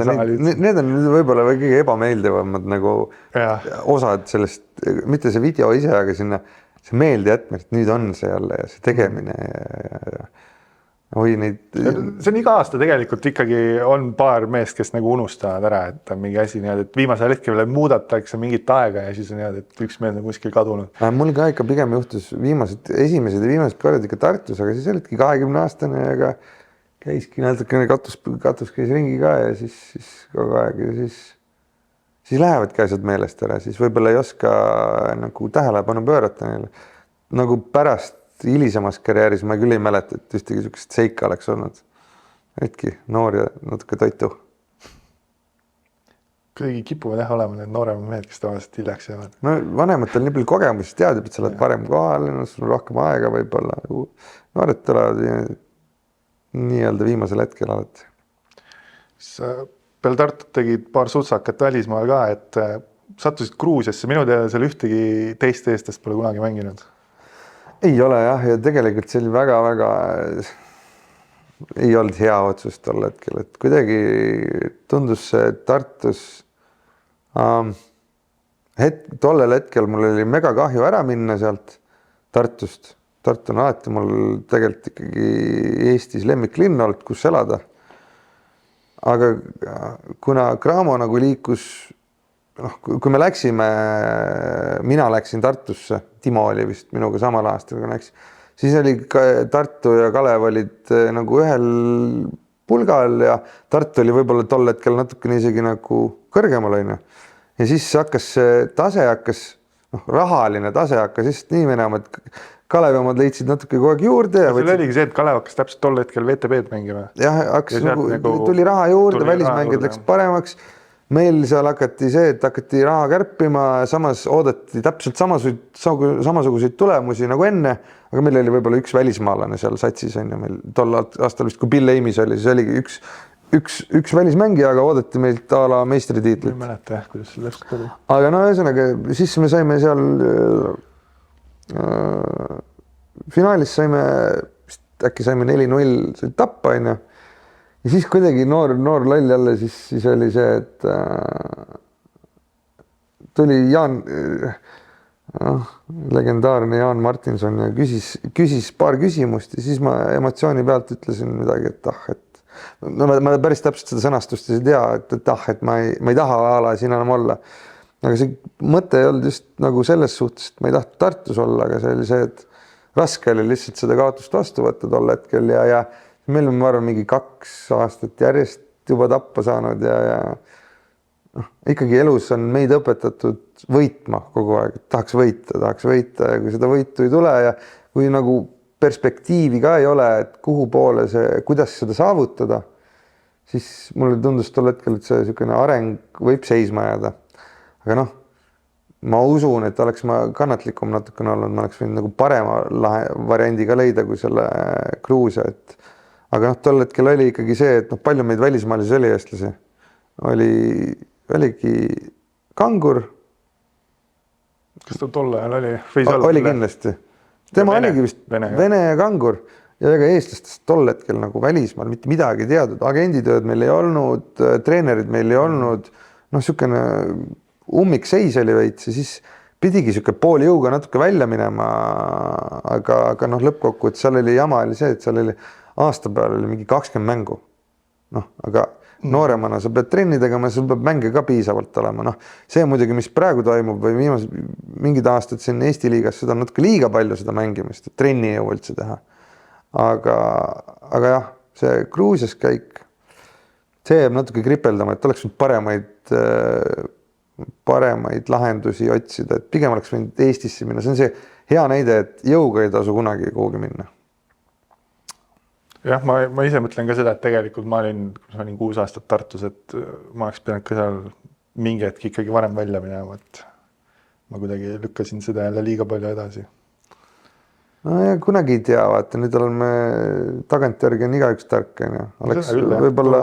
need on võib-olla kõige ebameeldivamad nagu osad sellest, mitte see video ise, aga sinna see meelde jätmine, et nüüd on see jälle ja see tegemine ja neid... See on iga aasta tegelikult ikkagi on paar meest, kes nagu unustavad ära, et on mingi asi niimoodi, et viimasel hetkel veel muudatakse mingit aega ja siis on niimoodi, et üks mees on kuskil kadunud. Mul ka ikka pigem juhtus esimesed ja viimased korrad ikka Tartus, aga siis olidki 20-aastane, aga käiski natukene katus käis ringi ka ja siis kogu aeg ja siis lähevadki asjad meelest ära, siis võib-olla ei oska nagu tähelepanu pöörata neile. Nagu pärast hilisemas karjääris ma küll ei mäleta, et ühtegi sükest seika oleks olnud. Hetki noor ja natuke toitu. Kuidagi kipuvad olema need nooremad mehed, kes tavaliselt hiljaks jäävad. No vanematel nii palju kogemusi teadib, et sa oled parem kohal, sul on rohkem aega võib-olla. Noored tulevad nii-öelda viimasel hetkel alati. Peale Tartut tegid paar sutsakat välismaal ka, et sattusid Gruusiasse. Minu teada seal ühtegi teist eestest pole kunagi mänginud. Ei ole jah, ja tegelikult see oli väga-väga ei olnud hea otsus tol hetkel, et kuidagi tundus see Tartus tollel hetkel mul oli mega kahju ära minna sealt Tartust. Tartu on alati mul tegelikult ikkagi Eestis lemmiklinn olnud, kus elada. Aga kuna Cramo nagu liikus, kui me läksime, mina läksin Tartusse, Timo oli vist minuga samal aastal, kui läks, siis oli Tartu ja Kalev olid nagu ühel pulgal ja Tartu oli võib-olla tol hetkel natukene isegi nagu kõrgemal on. Ja siis hakkas see tase, rahaline tase hakkas lihtsalt nii minema, et Kalevi omad leidsid natuke kogu aeg juurde ja seal oligi see, et Kalev hakkas täpselt tol hetkel VTB-d mängima. jah, hakkas Ja sealt nagu, tuli raha juurde, tuli välismängijad raha läks paremaks. Meil seal hakati see, et hakati raha kärpima, samas oodati täpselt samasuguseid tulemusi nagu enne, aga meil oli võib-olla üks välismaalane seal satsis on ju, meil tol aastal vist, kui Bill Ames oli, siis oligi üks välismängija, aga oodati meilt a la meistritiitlit. ei mäleta jah, kuidas see täpselt oli. Aga no ühesõnaga, siis me saime seal finaalis äkki saime 4-0 tappa on ju. Ja siis kuidagi noor loll jälle, siis oli see, et tuli Jaan, legendaarne Jaan Martinson ja küsis paar küsimust ja siis ma emotsiooni pealt ütlesin midagi, et no ma päris täpselt seda sõnastust ei tea, et ma ei taha a la siin enam olla. Aga see mõte ei olnud just nagu selles suhtes, et ma ei tahtnud Tartus olla, aga see oli see, et raske oli lihtsalt seda kaotust vastu võtta tol hetkel ja meil on, ma arvan, mingi 2 aastat järjest juba tappa saanud ja ikkagi elus on meid õpetatud võitma kogu aeg, et tahaks võita ja kui seda võitu ei tule ja kui nagu perspektiivi ka ei ole, et kuhu poole kuidas seda saavutada, siis mulle tundus tol hetkel, et see niisugune areng võib seisma jääda. Aga ma usun, et oleks ma kannatlikum natukene olnud, ma oleks võinud nagu parema variandi ka leida kui selle Gruusia, aga tol hetkel oli ikkagi see, et palju meid välismaalisi oli eestlasi. Oligi Kangur. Kas ta tol ajal oli? Oli kindlasti. Tema oligi vist Vene ja Kangur ja ega eestlastest tol hetkel nagu välismaal mitte midagi teadnud. Agenditööd meil ei olnud, treenerid meil ei olnud, niisugune ummikseis oli veits ja siis pidigi niisugune pooli jõuga natuke välja minema, aga lõppkokku, et seal oli jama oli see, et seal oli aasta peal oli mingi 20 mängu. Aga nooremana sa pead trenni tegema, sul peab mänge ka piisavalt olema. See muidugi, mis praegu toimub või viimased mingid aastad siin Eesti liigas, seda on natuke liiga palju seda mängimist, et trenni ei jõu üldse teha. Aga jah, see Gruusias käik, see jääb natuke kripeldama, et oleks paremaid lahendusi otsida, et pigem oleks võinud Eestisse minna. See on see hea näide, et jõuga ei tasu kunagi kuhugi minna. Jah, ma ise mõtlen ka seda, et tegelikult ma olin 6 aastat Tartus, et ma oleks pidanud ka seal mingi hetk ikkagi varem välja minema, et ma kuidagi lükkasin seda jälle liiga palju edasi. No ja kunagi ei tea, vaata, nüüd oleme tagantjärgi on igaüks tark.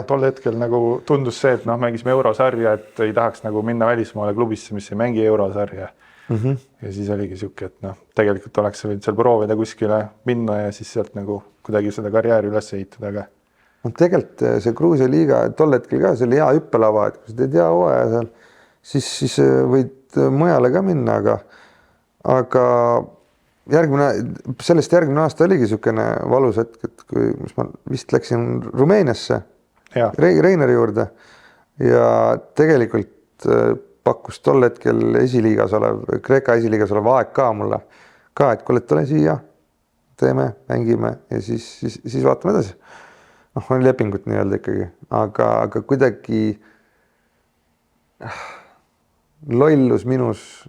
Tol hetkel nagu tundus see, et mängisime eurosarja, et ei tahaks nagu minna välismaale klubisse, mis ei mängi eurosarja. Ja siis oligi siuke, et tegelikult oleks võinud seal proovida kuskile minna ja siis sealt nagu kuidagi seda karjääri üles ehitada. Aga tegelikult see Gruusia liiga tol hetkel ka, see oli hea hüppelava, et kui sa teed hea hooaja seal, siis võid mujale ka minna, aga sellest järgmine aasta oligi niisugune valus hetk, et kui ma vist läksin Rumeeniasse Reineri juurde ja tegelikult pakkus tol hetkel Kreeka esiliigas olev AEK mulle ka, et kuule, tule siia, teeme, mängime ja siis vaatame edasi. On lepingut nii-öelda ikkagi, aga kuidagi lollus minus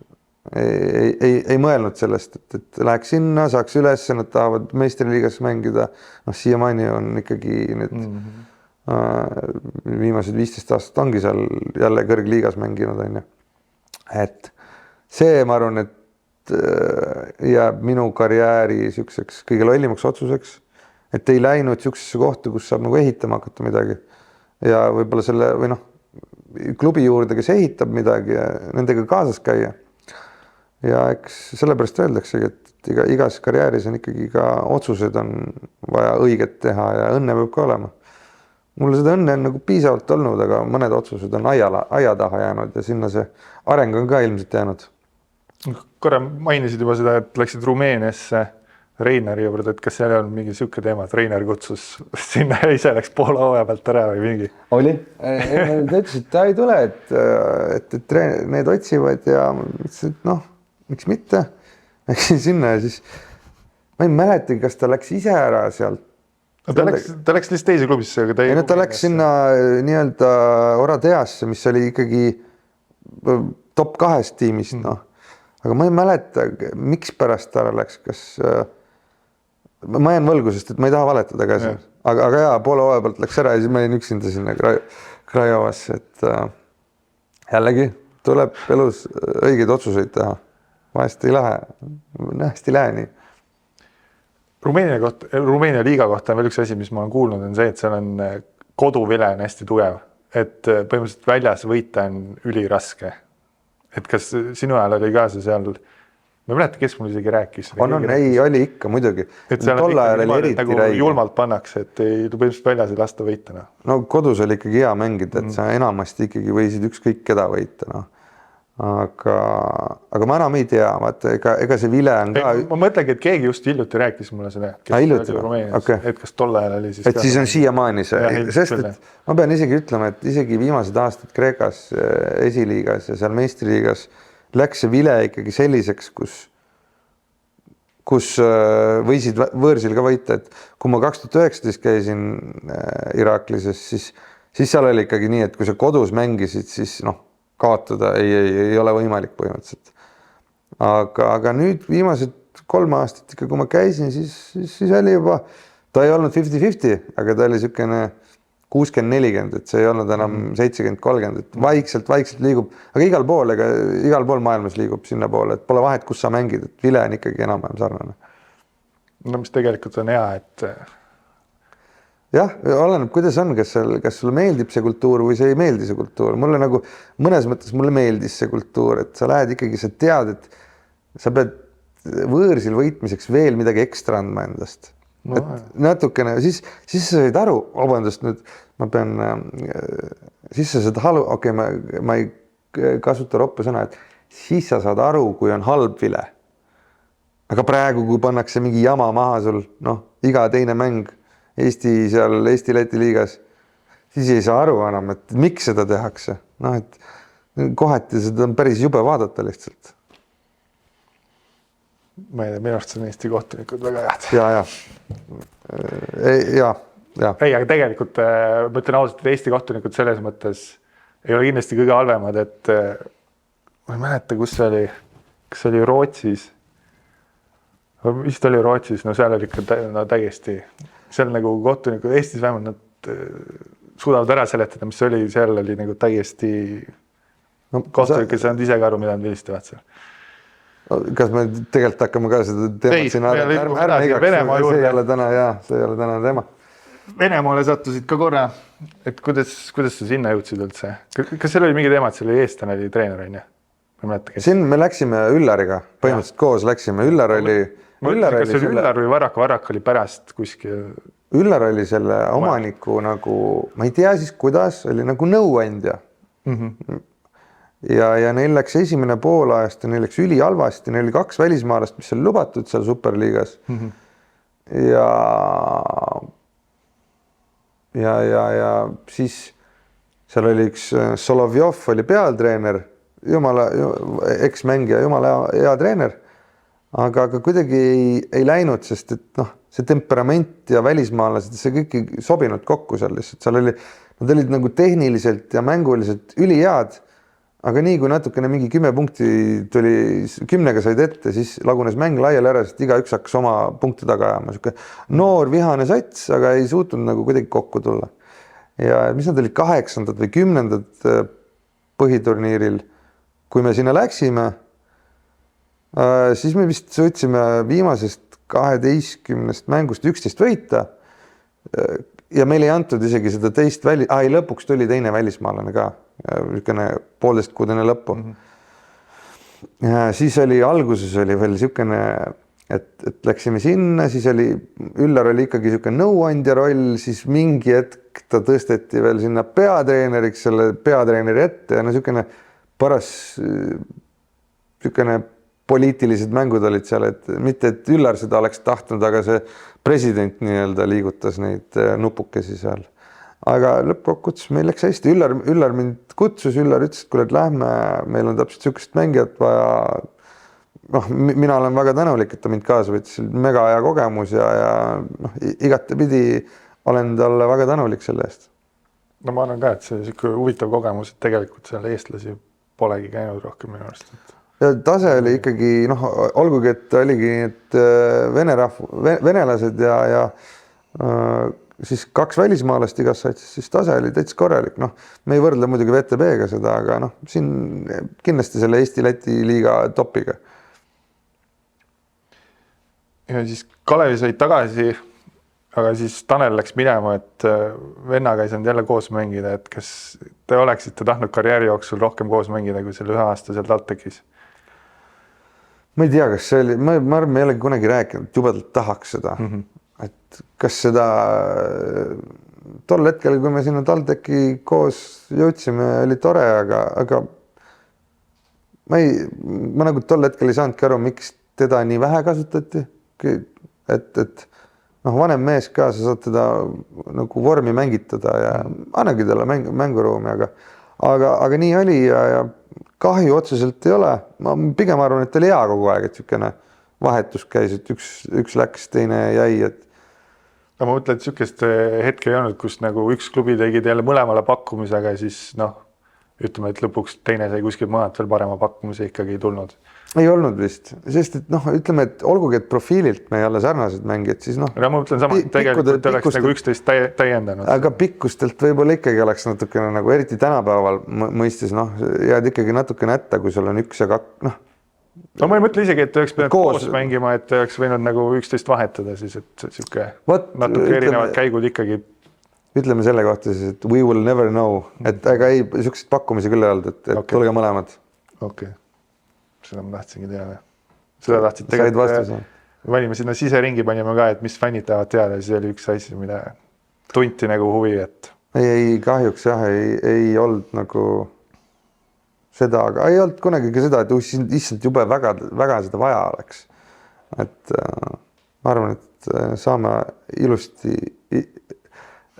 ei mõelnud sellest, et läheks sinna, saaks üles, nad tahavad meistriliigas mängida. Siiamaani on ikkagi need viimased 15 aastat ongi seal jälle kõrgliigas mänginud, on ju. Et see, ma arvan, et jääb minu karjääri siukseks kõige lollimaks otsuseks, et ei läinud siuksesse kohta, kus saab nagu ehitama hakata midagi ja võib-olla selle või klubi juurde, kes ehitab midagi ja nendega kaasas käia. Ja eks sellepärast öeldaksegi, et igas karjääris on ikkagi ka otsused on vaja õiget teha ja õnne peab ka olema. Mulle seda õnne on nagu piisavalt olnud, aga mõned otsused on aia taha jäänud ja sinna see areng on ka ilmselt jäänud. Korra mainisid juba seda, et läksid Rumeeniasse Reineri juurde, et kas seal on mingi siuke teema, et Reiner kutsus sinna ja ise läks poole hooaja pealt ära või mingi? Oli. Ta ütles, et ta ei tule, et need otsivad ja ütlesin, et miks mitte. Läksin sinna ja siis ma ei mäletagi, kas ta läks ise ära sealt. Ta läks lihtsalt teise klubisse, aga ta läks sinna nii-öelda Oradeasse, mis oli ikkagi top 2 tiimist. aga ma ei mäleta, miks pärast ta ära läks, kas ma jään võlgu, sest et ma ei taha valetada ka siin, aga jaa, poole hooaja pealt läks ära ja siis ma jäin üksinda sinna Krajovasse, et jällegi tuleb elus õigeid otsuseid teha. Vahest ei lähe, hästi ei lähe nii. Rumeenia liiga kohta on veel üks asi, mis ma olen kuulnud, on see, et seal on koduvile on hästi tugev, et põhimõtteliselt väljas võita on üliraske. Et kas sinu ajal oli ka see seal, ma ei mäleta, kes mul isegi rääkis. Ei, oli ikka muidugi. Et seal on ikkagi nagu julmalt pannakse, et ei põhimõtteliselt väljas ei lasta võita. No kodus oli ikkagi hea mängida, et sa enamasti ikkagi võisid ükskõik keda võita. No. Aga ma enam ei tea, vaata, ega see vile on ka... Ma mõtlengi, et keegi just hiljuti rääkis mulle seda, et kas tolle ajal oli siis... Et siis on siiamaani see, sest et ma pean isegi ütlema, et isegi viimased aastad Kreekas esiliigas ja seal meistriliigas läks see vile ikkagi selliseks, kus võisid võõrsil ka võita, et kui ma 2019 käisin Iraklises, siis seal oli ikkagi nii, et kui sa kodus mängisid, siis kaotada ei ole võimalik põhimõtteliselt. Aga nüüd viimased 3 aastat ikka, kui ma käisin, siis oli juba, ta ei olnud 50-50, aga ta oli niisugune 60-40, et see ei olnud enam 70-30, et vaikselt liigub, aga igal pool maailmas liigub sinna poole, et pole vahet, kus sa mängid, et vile on ikkagi enam-vähem sarnane. No mis tegelikult on hea, et... Jah, oleneb, kuidas on, kas sulle meeldib see kultuur või see ei meeldi see kultuur. Mulle nagu mõnes mõttes mulle meeldis see kultuur, et sa lähed ikkagi, sa tead, et sa peed võõrsil võitmiseks veel midagi ekstra andma endast. No, et natukene, siis sa said aru, vabandust, nüüd ma pean, siis sa saad okei, ma ei kasuta roppu sõna, et siis sa saad aru, kui on halb vile. Aga praegu, kui pannakse mingi jama maha sul, iga teine mäng, Eesti-Läti liigas, siis ei saa aru enam, et miks seda tehakse. Et kohati seda on päris jube vaadata lihtsalt. Ma ei tea, minu arust on Eesti kohtunikud väga head. Ja. Ei, aga tegelikult ma ütlen ausalt, et Eesti kohtunikud selles mõttes ei ole kindlasti kõige halvemad, et ma ei mäleta, kus see oli, kas oli Rootsis, vist oli Rootsis, seal oli ikka täiesti... Seal nagu kohtunikud Eestis vähemalt nad suudavad ära seletada, mis oli, seal oli nagu täiesti kohtunik, kes on ise ka aru, mida nad vilistavad seal. Kas me tegelikult hakkame ka seda teemat siin see ei ole täna teema. Venemaale sattusid ka korra, et kuidas sa sinna jõudsid üldse? Kas seal oli mingi teema, et seal oli eestlane oli treener, on ju? Siin me läksime Üllariga, põhimõtteliselt koos läksime, Üllar oli... Kas see oli Üllar või Varrak oli pärast kuskil? Üllar oli selle omaniku nagu, ma ei tea siis kuidas, oli nagu nõuandja. Ja neil läks esimene poolaasta, neil läks ülihalvasti, neil oli 2 välismaalast, mis oli lubatud seal superliigas. Ja siis seal oli üks Solovjov oli pealtreener, eksmängija, jumala hea treener. Aga kuidagi ei läinud, sest et see temperament ja välismaalased, see kõik ei sobinud kokku seal lihtsalt. Seal nad olid nagu tehniliselt ja mänguliselt ülihead, aga nii kui natukene mingi 10 punkti tuli, 10-ga said ette, siis lagunes mäng laiali ära, sest igaüks hakkas oma punkti taga ajama. Noor vihane sats, aga ei suutnud nagu kuidagi kokku tulla. Ja mis nad olid 8. või 10. põhiturniiril, kui me sinna läksime, siis me vist suutsime viimasest 12 mängust 11 võita ja meil ei antud isegi seda teist lõpuks tuli teine välismaalane ka, niisugune 1,5 kuud enne lõppu. Ja siis oli alguses oli veel niisugune, et läksime sinna, siis Üllar oli ikkagi niisugune nõuandja roll, siis mingi hetk ta tõsteti veel sinna peatreeneriks, selle peatreeneri ette ja niisugune paras niisugune poliitilised mängud olid seal, et mitte, et Üllar seda oleks tahtnud, aga see president nii-öelda liigutas neid nupukesi seal. Aga lõppkokkuvõttes meil läks hästi. Üllar mind kutsus, Üllar ütles, et kui lähme, meil on täpselt niisugust mängijat vaja. Mina olen väga tänulik, et ta mind kaasa võttis, mega hea kogemus ja igatepidi olen talle väga tänulik selle eest. No ma arvan ka, et see niisugune huvitav kogemus, et tegelikult seal eestlasi polegi käinud rohkem minu arust. ja tase oli ikkagi noh, olgugi, et oligi need venelased ja siis 2 välismaalast igas satsis, siis tase oli täitsa korralik, noh, me ei võrdle muidugi VTB-ga seda, aga noh, siin kindlasti selle Eesti-Läti liiga topiga. ja siis Kalevi said tagasi, aga siis Tanel läks minema, et vennaga ei saanud jälle koos mängida, et kas te oleksite tahtnud karjääri jooksul rohkem koos mängida, kui selle 1 aasta seal TalTechis? Ma ei tea, kas see oli, ma arvan, me ei olegi kunagi rääkinud, jubedalt tahaks seda, et kas seda tol hetkel, kui me sinna TalTechi koos jõudsime, oli tore, aga ma nagu tol hetkel ei saanudki aru, miks teda nii vähe kasutati, et noh, vanem mees ka, sa saad teda nagu vormi mängitada ja annagi talle mänguruumi, aga nii oli ja kahju otseselt ei ole. Ma pigem arvan, et oli hea kogu aeg, et niisugune vahetus käis, et üks läks, teine jäi, et aga ma mõtlen, et niisugust hetke ei olnud, kus nagu üks klubi tegid jälle mõlemale pakkumisega ja siis noh, ütleme, et lõpuks teine sai kuskil mujalt veel parema pakkumise ikkagi ei tulnud. Ei olnud vist, sest et noh, ütleme, et olgugi, et profiililt me ei ole sarnased mängijad, siis noh. Ja ma mõtlen sama, tegelikult oleks nagu üksteist täiendanud. Aga pikkustelt võib-olla ikkagi oleks natukene nagu eriti tänapäeval mõistes, noh, jääd ikkagi natukene hätta, kui sul on 1 ja 2, noh. No ma ei mõtle isegi, et oleks pidanud koos mängima, et oleks võinud nagu 11 vahetada siis, et siuke natuke erinevad käigud ikkagi. Ütleme selle kohta siis, et we will never know, et ega ei, niisugused pakkumisi küll ei olnud, et tulge mõlemad. Okei. Seda ma tahtsingi teada. Seda tahtsid tegelikult. Valime sinna siseringi panime ka, et mis fännid tahavad teada, siis oli üks asi, mida tunti nagu huvi, et. Ei, kahjuks jah, ei olnud nagu seda, aga ei olnud kunagi ka seda, et issand jube väga seda vaja oleks. Et ma arvan, et saame ilusti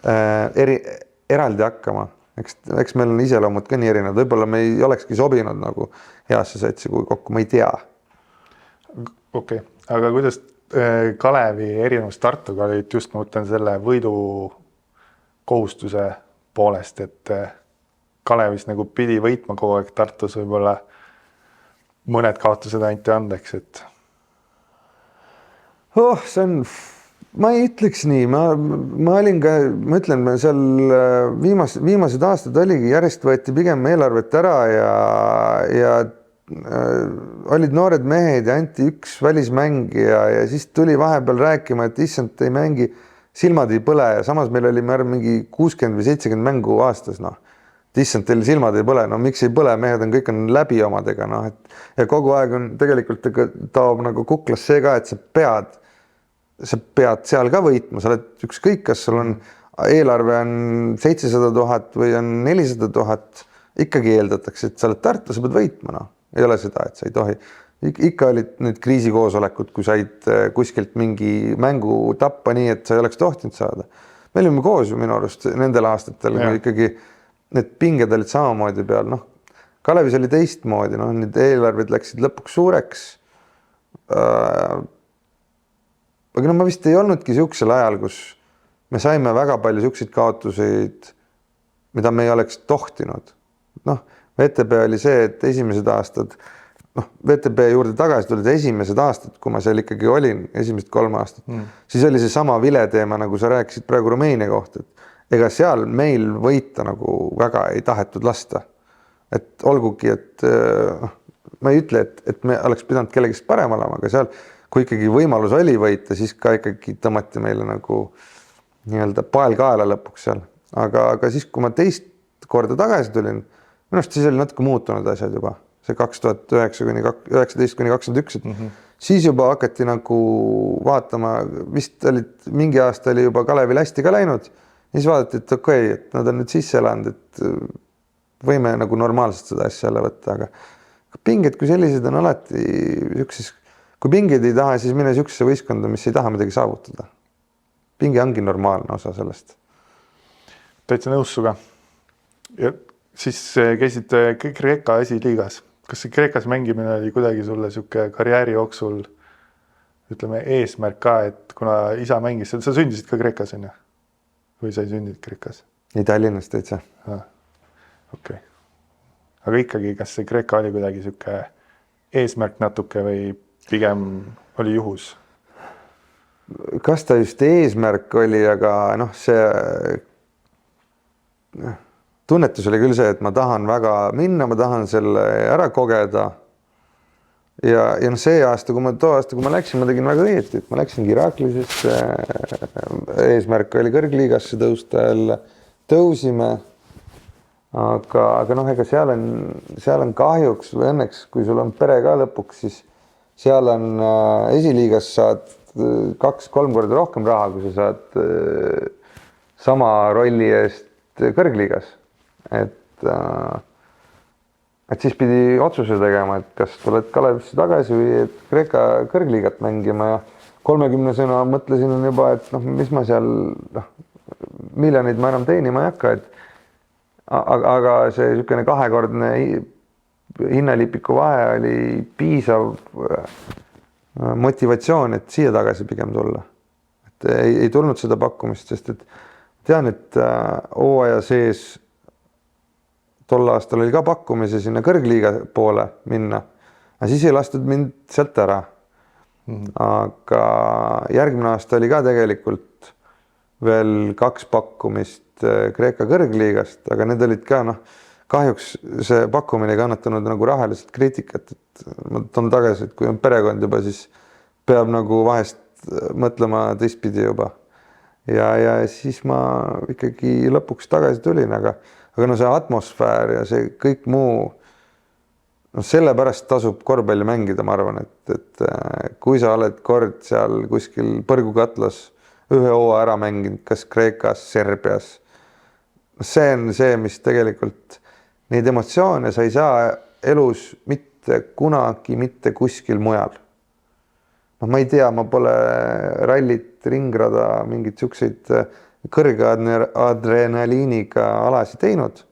eraldi hakkama. Eks meil on iseloomud ka nii erinevad, võib-olla me ei olekski sobinud nagu heasse satsi kui kokku, ma ei tea. Okei, aga kuidas Kalevi erinevus Tartuga olid just, ma mõtlen selle võidu kohustuse poolest, et Kalevis nagu pidi võitma kogu aeg, Tartus võib-olla mõned kaotused anti andeks, et see on, ma ei ütleks nii, ma olin ka, ma ütlen, seal viimased aastad oligi, järjest võeti pigem eelarvet ära ja olid noored mehed ja anti üks välismängija ja siis tuli vahepeal rääkima, et issand, ei mängi, silmad ei põle ja samas meil oli mingi 60 või 70 mängu aastas, noh. Issand, teil silmad ei põle, no miks ei põle, mehed on kõik on läbi omadega, noh, et ja kogu aeg on tegelikult taob nagu kuklas see ka, et sa pead seal ka võitma, sa oled ükskõik, kas sul on eelarve on 700 000 või on 400 000, ikkagi eeldatakse, et sa oled Tartu, sa pead võitma, noh. Ei ole seda, et sa ei tohi. Ikka olid need kriisikoosolekud, kui said kuskilt mingi mängu tappa nii, et sa ei oleks tohtinud saada. Me olime koos ju minu arust nendel aastatel, kui ikkagi need pinged olid samamoodi peal, noh. Kalevis oli teistmoodi, noh, need eelarved läksid lõpuks suureks. Aga no ma vist ei olnudki siuksel ajal, kus me saime väga palju siukseid kaotuseid, mida me ei oleks tohtinud. Noh, VTB oli see, et esimesed aastad, noh, VTB juurde tagasi tulid esimesed aastad, kui ma seal ikkagi olin, esimesed 3 aastat, siis oli see sama vile teema, nagu sa rääkisid praegu Rumeenia kohta, et ega seal meil võita nagu väga ei tahetud lasta. Et olgugi, et ma ei ütle, et me oleks pidanud kellegist parem olema, aga seal kui ikkagi võimalus oli võita, siis ka ikkagi tõmmati meile nagu nii-öelda pael kaela lõpuks seal. Aga siis, kui ma teist korda tagasi tulin, minust siis oli natuke muutunud asjad juba. See 2019-2021, siis juba hakati nagu vaatama, vist olid mingi aasta oli juba Kalevil hästi ka läinud, siis vaadati, et okei, et nad on nüüd sisse elanud, et võime nagu normaalselt seda asja jälle võtta, aga pinged kui sellised on alati ükses. Kui pinged ei taha, siis mine siuksesse võistkonda, mis ei taha midagi saavutada. Pinge ongi normaalne osa sellest. Täitsa nõus suga. Ja siis käisid Kreeka esiliigas. Kas see Kreekas mängimine oli kuidagi sulle siuke karjääri jooksul, ütleme, eesmärk ka, et kuna isa mängis, sa sündisid ka Kreekas, on ju? Või sa ei sündinud Kreekas? Ei, Tallinnast täitsa. Okei. Aga ikkagi, kas see Kreeka oli kuidagi siuke eesmärk natuke või pigem oli juhus? Kas ta just eesmärk oli, aga see tunnetus oli küll see, et ma tahan väga minna, ma tahan selle ära kogeda. Ja see aasta, too aasta, kui ma läksin, ma tegin väga õieti, et ma läksingi Iraklisesse. Eesmärk oli kõrgliigasse tõusta jälle. Tõusime. Aga ega seal on kahjuks või õnneks, kui sul on pere ka lõpuks, siis seal on esiliigas saad 2-3 korda rohkem raha, kui sa saad sama rolli eest kõrgliigas. Et siis pidi otsuse tegema, et kas tuled Kalevisse tagasi või et Kreeka kõrgliigat mängima ja 30-sena mõtlesin juba, et mis ma seal miljonid ma enam teenima ei hakka, aga see niisugune 2-kordne hinnalipiku vahe oli piisav motivatsioon, et siia tagasi pigem tulla. Et ei tulnud seda pakkumist, sest et tean, et hooaja sees tol aastal oli ka pakkumise sinna kõrgliiga poole minna, aga siis ei lastud mind sealt ära. Aga järgmine aasta oli ka tegelikult veel 2 pakkumist Kreeka kõrgliigast, aga need olid ka kahjuks see pakkumine ei kannatanud nagu rahaliselt kriitikat, et ma toon tagasi, et kui on perekond juba, siis peab nagu vahest mõtlema teistpidi juba. Ja siis ma ikkagi lõpuks tagasi tulin, aga see atmosfäär ja see kõik muu, sellepärast tasub korvpalli mängida, ma arvan, et kui sa oled kord seal kuskil põrgukatlas ühe hooaja ära mänginud, kas Kreekas, Serbias, see on see, mis tegelikult neid emotsioone sa ei saa elus mitte kunagi, mitte kuskil mujal. Ma ei tea, ma pole rallit, ringrada, mingid siukseid kõrge adrenaliiniga alasi teinud,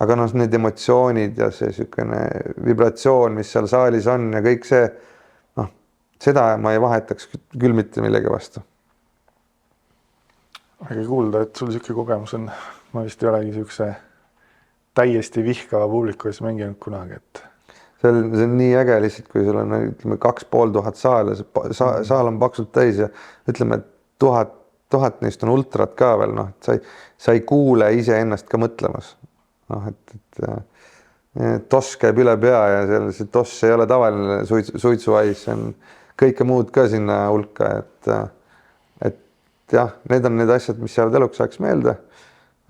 aga need emotsioonid ja see siukene vibratsioon, mis seal saalis on ja kõik see, seda ma ei vahetaks küll mitte millegi vastu. Aga kuulda, et sul siuke kogemus on, ma vist ei olegi siukse täiesti vihkava publiku ees mänginud kunagi, et see on nii äge lihtsalt, kui sul on 2500 saal ja saal on paksult täis ja ütleme, et 1000 neist on ultrat ka veel, sa ei kuule ise ennast ka mõtlemas. Toss käib üle pea ja see toss ei ole tavaline suitsuais, see on kõike muud ka sinna hulka, et jah, need on need asjad, mis jäävad eluks ajaks meelde.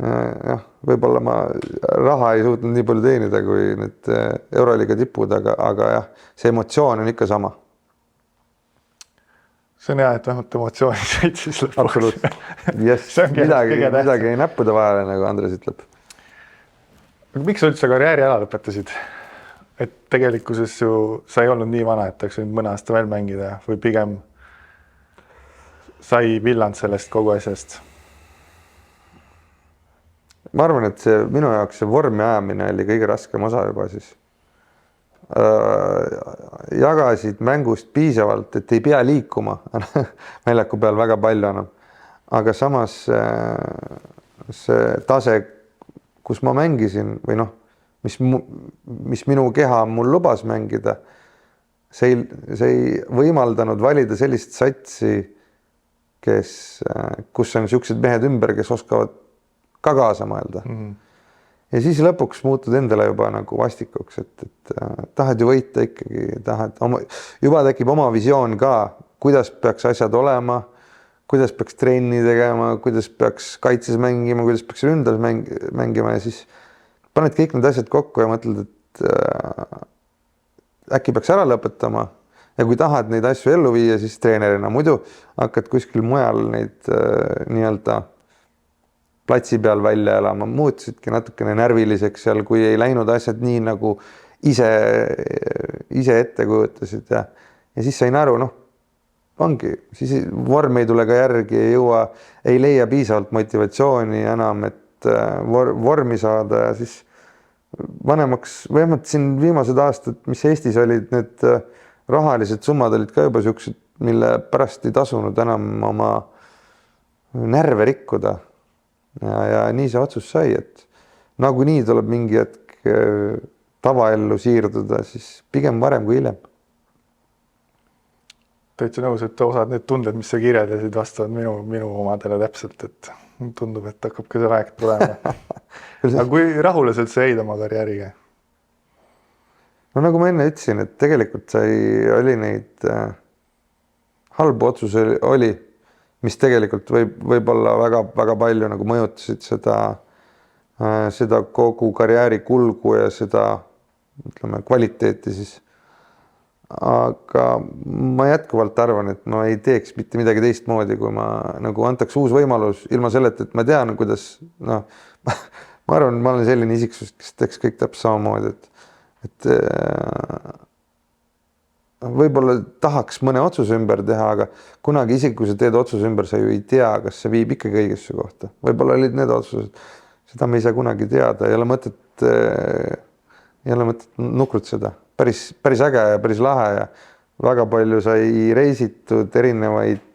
Jah, võib-olla ma raha ei suutnud nii palju teenida kui need Euroliiga tipud, aga jah, see emotsioon on ikka sama. See on hea, et vähemalt emotsiooni said siis lõpuks. Absoluutselt. Yes, midagi ei näppuda vahele, nagu Andres ütleb. Miks sa üldse karjääri ära lõpetasid? Et tegelikkuses ju sa ei olnud nii vana, et oleks võinud mõne aasta veel mängida või pigem sai villand sellest kogu asjast? Ma arvan, et minu jaoks see vormi ajamine oli kõige raskem osa juba siis. Jagasid mängust piisavalt, et ei pea liikuma väljaku peal väga palju enam. Aga samas see tase, kus ma mängisin või mis minu keha mul lubas mängida, see ei võimaldanud valida sellist satsi, kus on niisugused mehed ümber, kes oskavad ka kaasa mõelda. Ja siis lõpuks muutud endale juba nagu vastikuks, et tahad ju võita ikkagi, juba tekib oma visioon ka, kuidas peaks asjad olema, kuidas peaks trenni tegema, kuidas peaks kaitses mängima, kuidas peaks ründas mängima ja siis paned kõik need asjad kokku ja mõtled, et äkki peaks ära lõpetama ja kui tahad neid asju ellu viia, siis treenerina, muidu hakkad kuskil mujal neid nii-öelda platsi peal välja elama, muutusidki natukene närviliseks seal, kui ei läinud asjad nii, nagu ise ette kujutasid ja siis sain aru, ongi, siis vorm ei tule ka järgi, ei leia piisavalt motivatsiooni enam, et vormi saada ja siis vanemaks, vähemalt siin viimased aastad, mis Eestis olid, need rahalised summad olid ka juba siuksed, mille pärast ei tasunud enam oma närve rikkuda. Ja nii see otsus sai, et nagunii tuleb mingi hetk tavaellu siirduda, siis pigem varem kui hiljem. Täitsa nõus, et osad need tunded, mis sa kirjeldasid, vastavad minu omadele täpselt, et tundub, et hakkab ka see aeg tulema. Aga kui rahule sa üldse jäid oma karjääriga? No nagu ma enne ütlesin, et tegelikult oli neid halbu otsuse oli, mis tegelikult võib-olla väga palju nagu mõjutasid seda kogu karjääri kulgu ja seda, ütleme, kvaliteeti siis. Aga ma jätkuvalt arvan, et ma ei teeks mitte midagi teistmoodi, kui ma nagu antaks uus võimalus ilma selleta, et ma tean, kuidas, noh, ma arvan, et ma olen selline isiksus, kes teeks kõik täpselt samamoodi, et võib-olla tahaks mõne otsuse ümber teha, aga kunagi isegi, kui sa teed otsuse ümber, sa ju ei tea, kas see viib ikkagi õigesse kohta. Võib-olla olid need otsused, seda me ei saa kunagi teada, ei ole mõtet nukrutseda. Päris äge ja päris lahe ja väga palju sai reisitud, erinevaid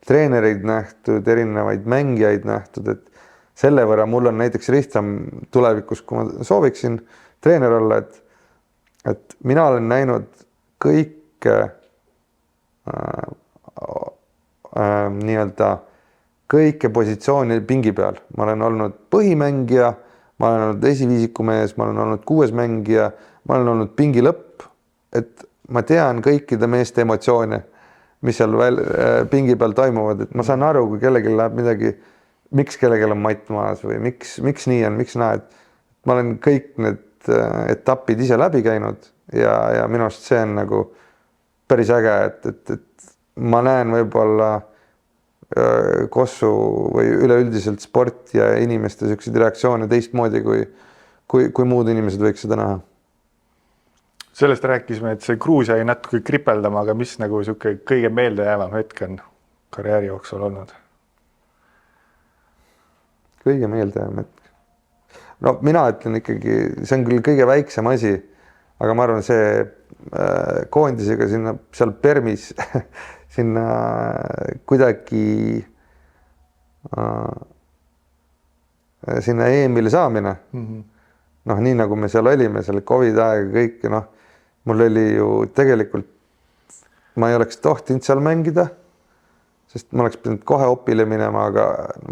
treenereid nähtud, erinevaid mängijaid nähtud, et selle võrra mul on näiteks lihtsam tulevikus, kui ma sooviksin treener olla, et mina olen näinud kõike nii-öelda kõike positsiooni pingi peal. Ma olen olnud põhimängija, ma olen olnud esiviisikumees, ma olen olnud 6. mängija, ma olen olnud pingi lõpp, et ma tean kõikide meeste emotsioone, mis seal pingi peal toimuvad, et ma saan aru, kui kellelgi läheb midagi, miks kellelgi on matt maas või miks nii on, miks näed. Ma olen kõik need etapid ise läbi käinud ja minu arust see on nagu päris äge, et ma näen võib-olla kossu või üleüldiselt sport ja inimeste selliseid reaktsioone teistmoodi, kui muud inimesed võiks seda näha. Sellest rääkisime, et see Gruusia jäi natuke kripeldama, aga mis nagu kõige meeldejäävam hetk on karjääri jooksul olnud? Kõige meeldejäävam hetk? No mina ütlen ikkagi, see on küll kõige väiksem asi, aga ma arvan, see koondisega seal Permis sinna kuidagi sinna EM-ile saamine. Noh, nii nagu me seal olime, selle COVID aega kõik, noh, mul oli ju tegelikult, ma ei oleks tohtinud seal mängida, sest ma oleks pidanud kohe opile minema, aga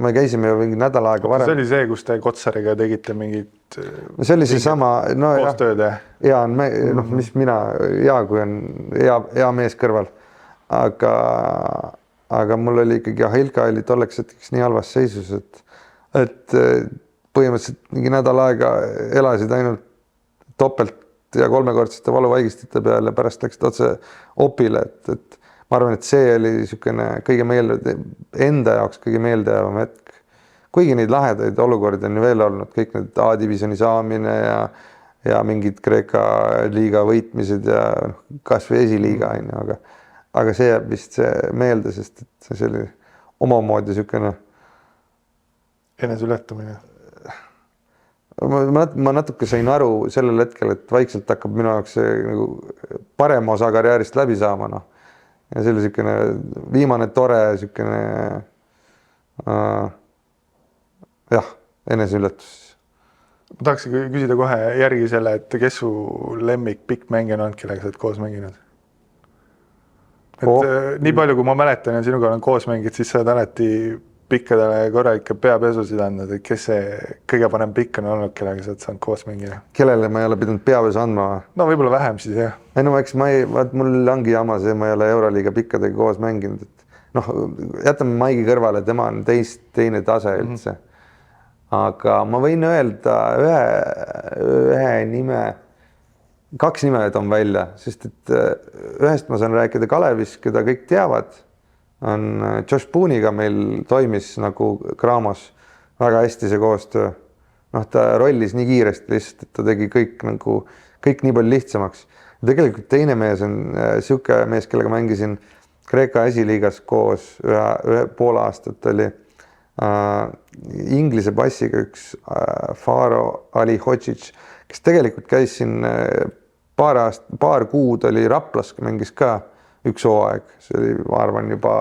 me käisime ju mingi nädal aega varem. See oli see, kus te Kotsariga tegite mingit see oli see sama, no koostööd, ja noh, mis mina, kui on hea mees kõrval, aga mul oli ikkagi, Hilka oli tolleks hetkeks nii halvas seisus, et põhimõtteliselt mingi nädal aega elasid ainult topelt ja 3-kordsete valuvaigistite peal ja pärast läksid otse opile, et ma arvan, et see oli niisugune enda jaoks kõige meeldejäävam hetk. Kuigi neid lahedaid olukordi on ju veel olnud, kõik need A-divisjoni saamine ja mingid Kreeka liiga võitmised ja kas või esiliiga, aga see jääb vist meelde, sest et see oli omamoodi niisugune eneseületamine. Ma natuke sain aru sellel hetkel, et vaikselt hakkab minu jaoks nagu parem osa karjäärist läbi saama. No. Ja see oli niisugune viimane tore niisugune eneseületus. Ma tahaks küsida kohe järgi selle, et kes su lemmik pikk mängija on, kellega sa oled koos mänginud? Nii palju, kui ma mäletan ja sinuga olen koos mängid, siis sa oled alati pikkadele korralikke peapesusid andnud, et kes see kõige parem pikk on olnud, kellega sa oled saanud koos mängida? Kellele ma ei ole pidanud peapesu andma? No võib-olla vähem siis, jah. Ei no eks mul ongi jama see, ma ei ole Euroliiga pikkadega koos mänginud. Noh, jätame Maigi kõrvale, tema on teine tase üldse. Aga ma võin öelda ühe nime, 2 nime on välja, sest et ühest ma saan rääkida Kalevis, keda kõik teavad, on Josh Boone'iga meil toimis nagu Graamos väga hästi see koostöö. Noh, ta rollis nii kiiresti lihtsalt, et ta tegi kõik nii palju lihtsamaks. Tegelikult teine mees on siuke mees, kellega mängisin Kreeka esiliigas koos ühe pool aastat oli Inglise passiga üks Faro Ali Hodzic, kes tegelikult käis siin paar kuud oli Raplas, mängis ka üks hooaeg, see oli, ma arvan, juba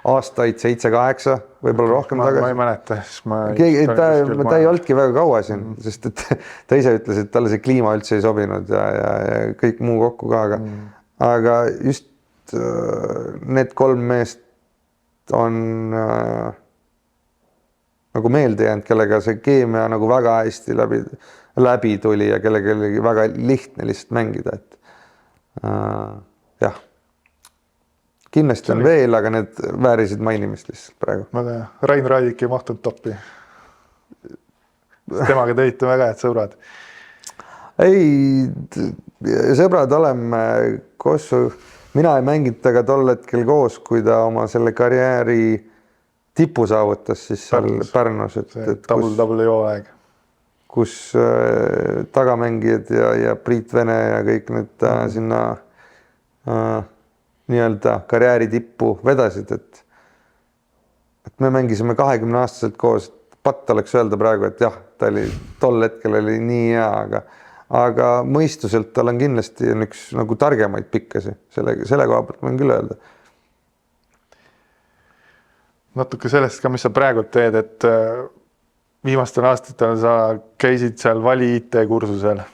aastaid 7-8, võib-olla rohkem tagasi. Ma ei mäleta, siis ma... Ta ei olnudki väga kaua siin, sest et ta ise ütles, et talle see kliima üldse ei sobinud ja kõik muu kokku ka, aga just need 3 meest on nagu meelde jäänud, kellega see keemia nagu väga hästi läbi tuli ja kellega oli väga lihtne lihtsalt mängida, et jah. Kindlasti on veel, aga need väärisid mainimist lihtsalt praegu. Ma tea, Rain Raadik ei mahtunud toppi. Temaga tõite väga head sõbrad. Ei, sõbrad oleme koos, mina ei mänginud taga tol hetkel koos, kui ta oma selle karjääri tipu saavutas siis seal Pärnus. Double jooaeg. Kus tagamängijad ja Priit Vene ja kõik need sinna nii-öelda karjääri tippu vedasid, et me mängisime 20-aastaselt koos, patt oleks öelda praegu, et jah, ta oli tol hetkel oli nii hea, aga mõistuselt tal on kindlasti üks nagu targemaid pikkasi, selle koha pealt võin küll öelda. Natuke sellest ka, mis sa praegu teed, et viimastel aastatel sa käisid seal Vali IT-kursusel,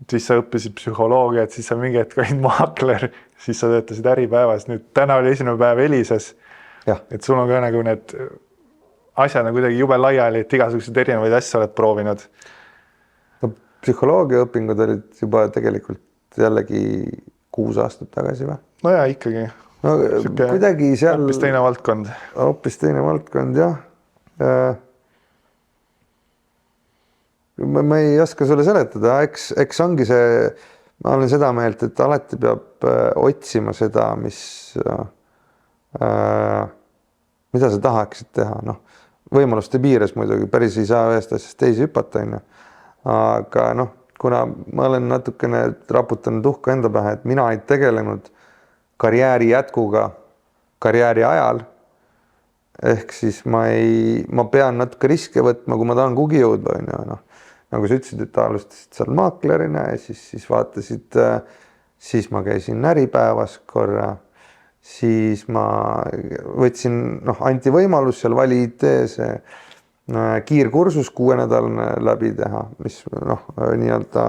siis sa õppisid psühholoogiat, siis sa mingi hetk olid maakler, siis sa töötasid Äripäevas, nüüd täna oli esimene päev Elises, et sul on ka nagu need asjad on kuidagi jube laiali, et igasugused erinevaid asju oled proovinud. No, psühholoogia õpingud olid juba tegelikult jällegi 6 aastat tagasi või? No ja ikkagi. No, kuidagi seal... Hoopis teine valdkond. Hoopis teine valdkond, jah. Ma ei oska sulle seletada, eks ongi see, ma olen seda meelt, et alati peab otsima seda, mida sa tahaksid teha, noh, võimaluste piires muidugi, päris ei saa ühest asjast teisi hüpata, aga noh, kuna ma olen natukene raputanud uhka enda pähe, et mina ei tegelenud karjääri jätkuga karjääri ajal, ehk siis ma pean natuke riske võtma, kui ma tahan kugi jõudma, noh. Nagu sa ütlesid, et alustasid seal maaklerina ja siis vaatasid, siis ma käisin Äripäevas korra, siis ma võtsin, noh, anti võimalus seal Vali IT see kiirkursus 6-nädalane läbi teha, mis noh, nii-öelda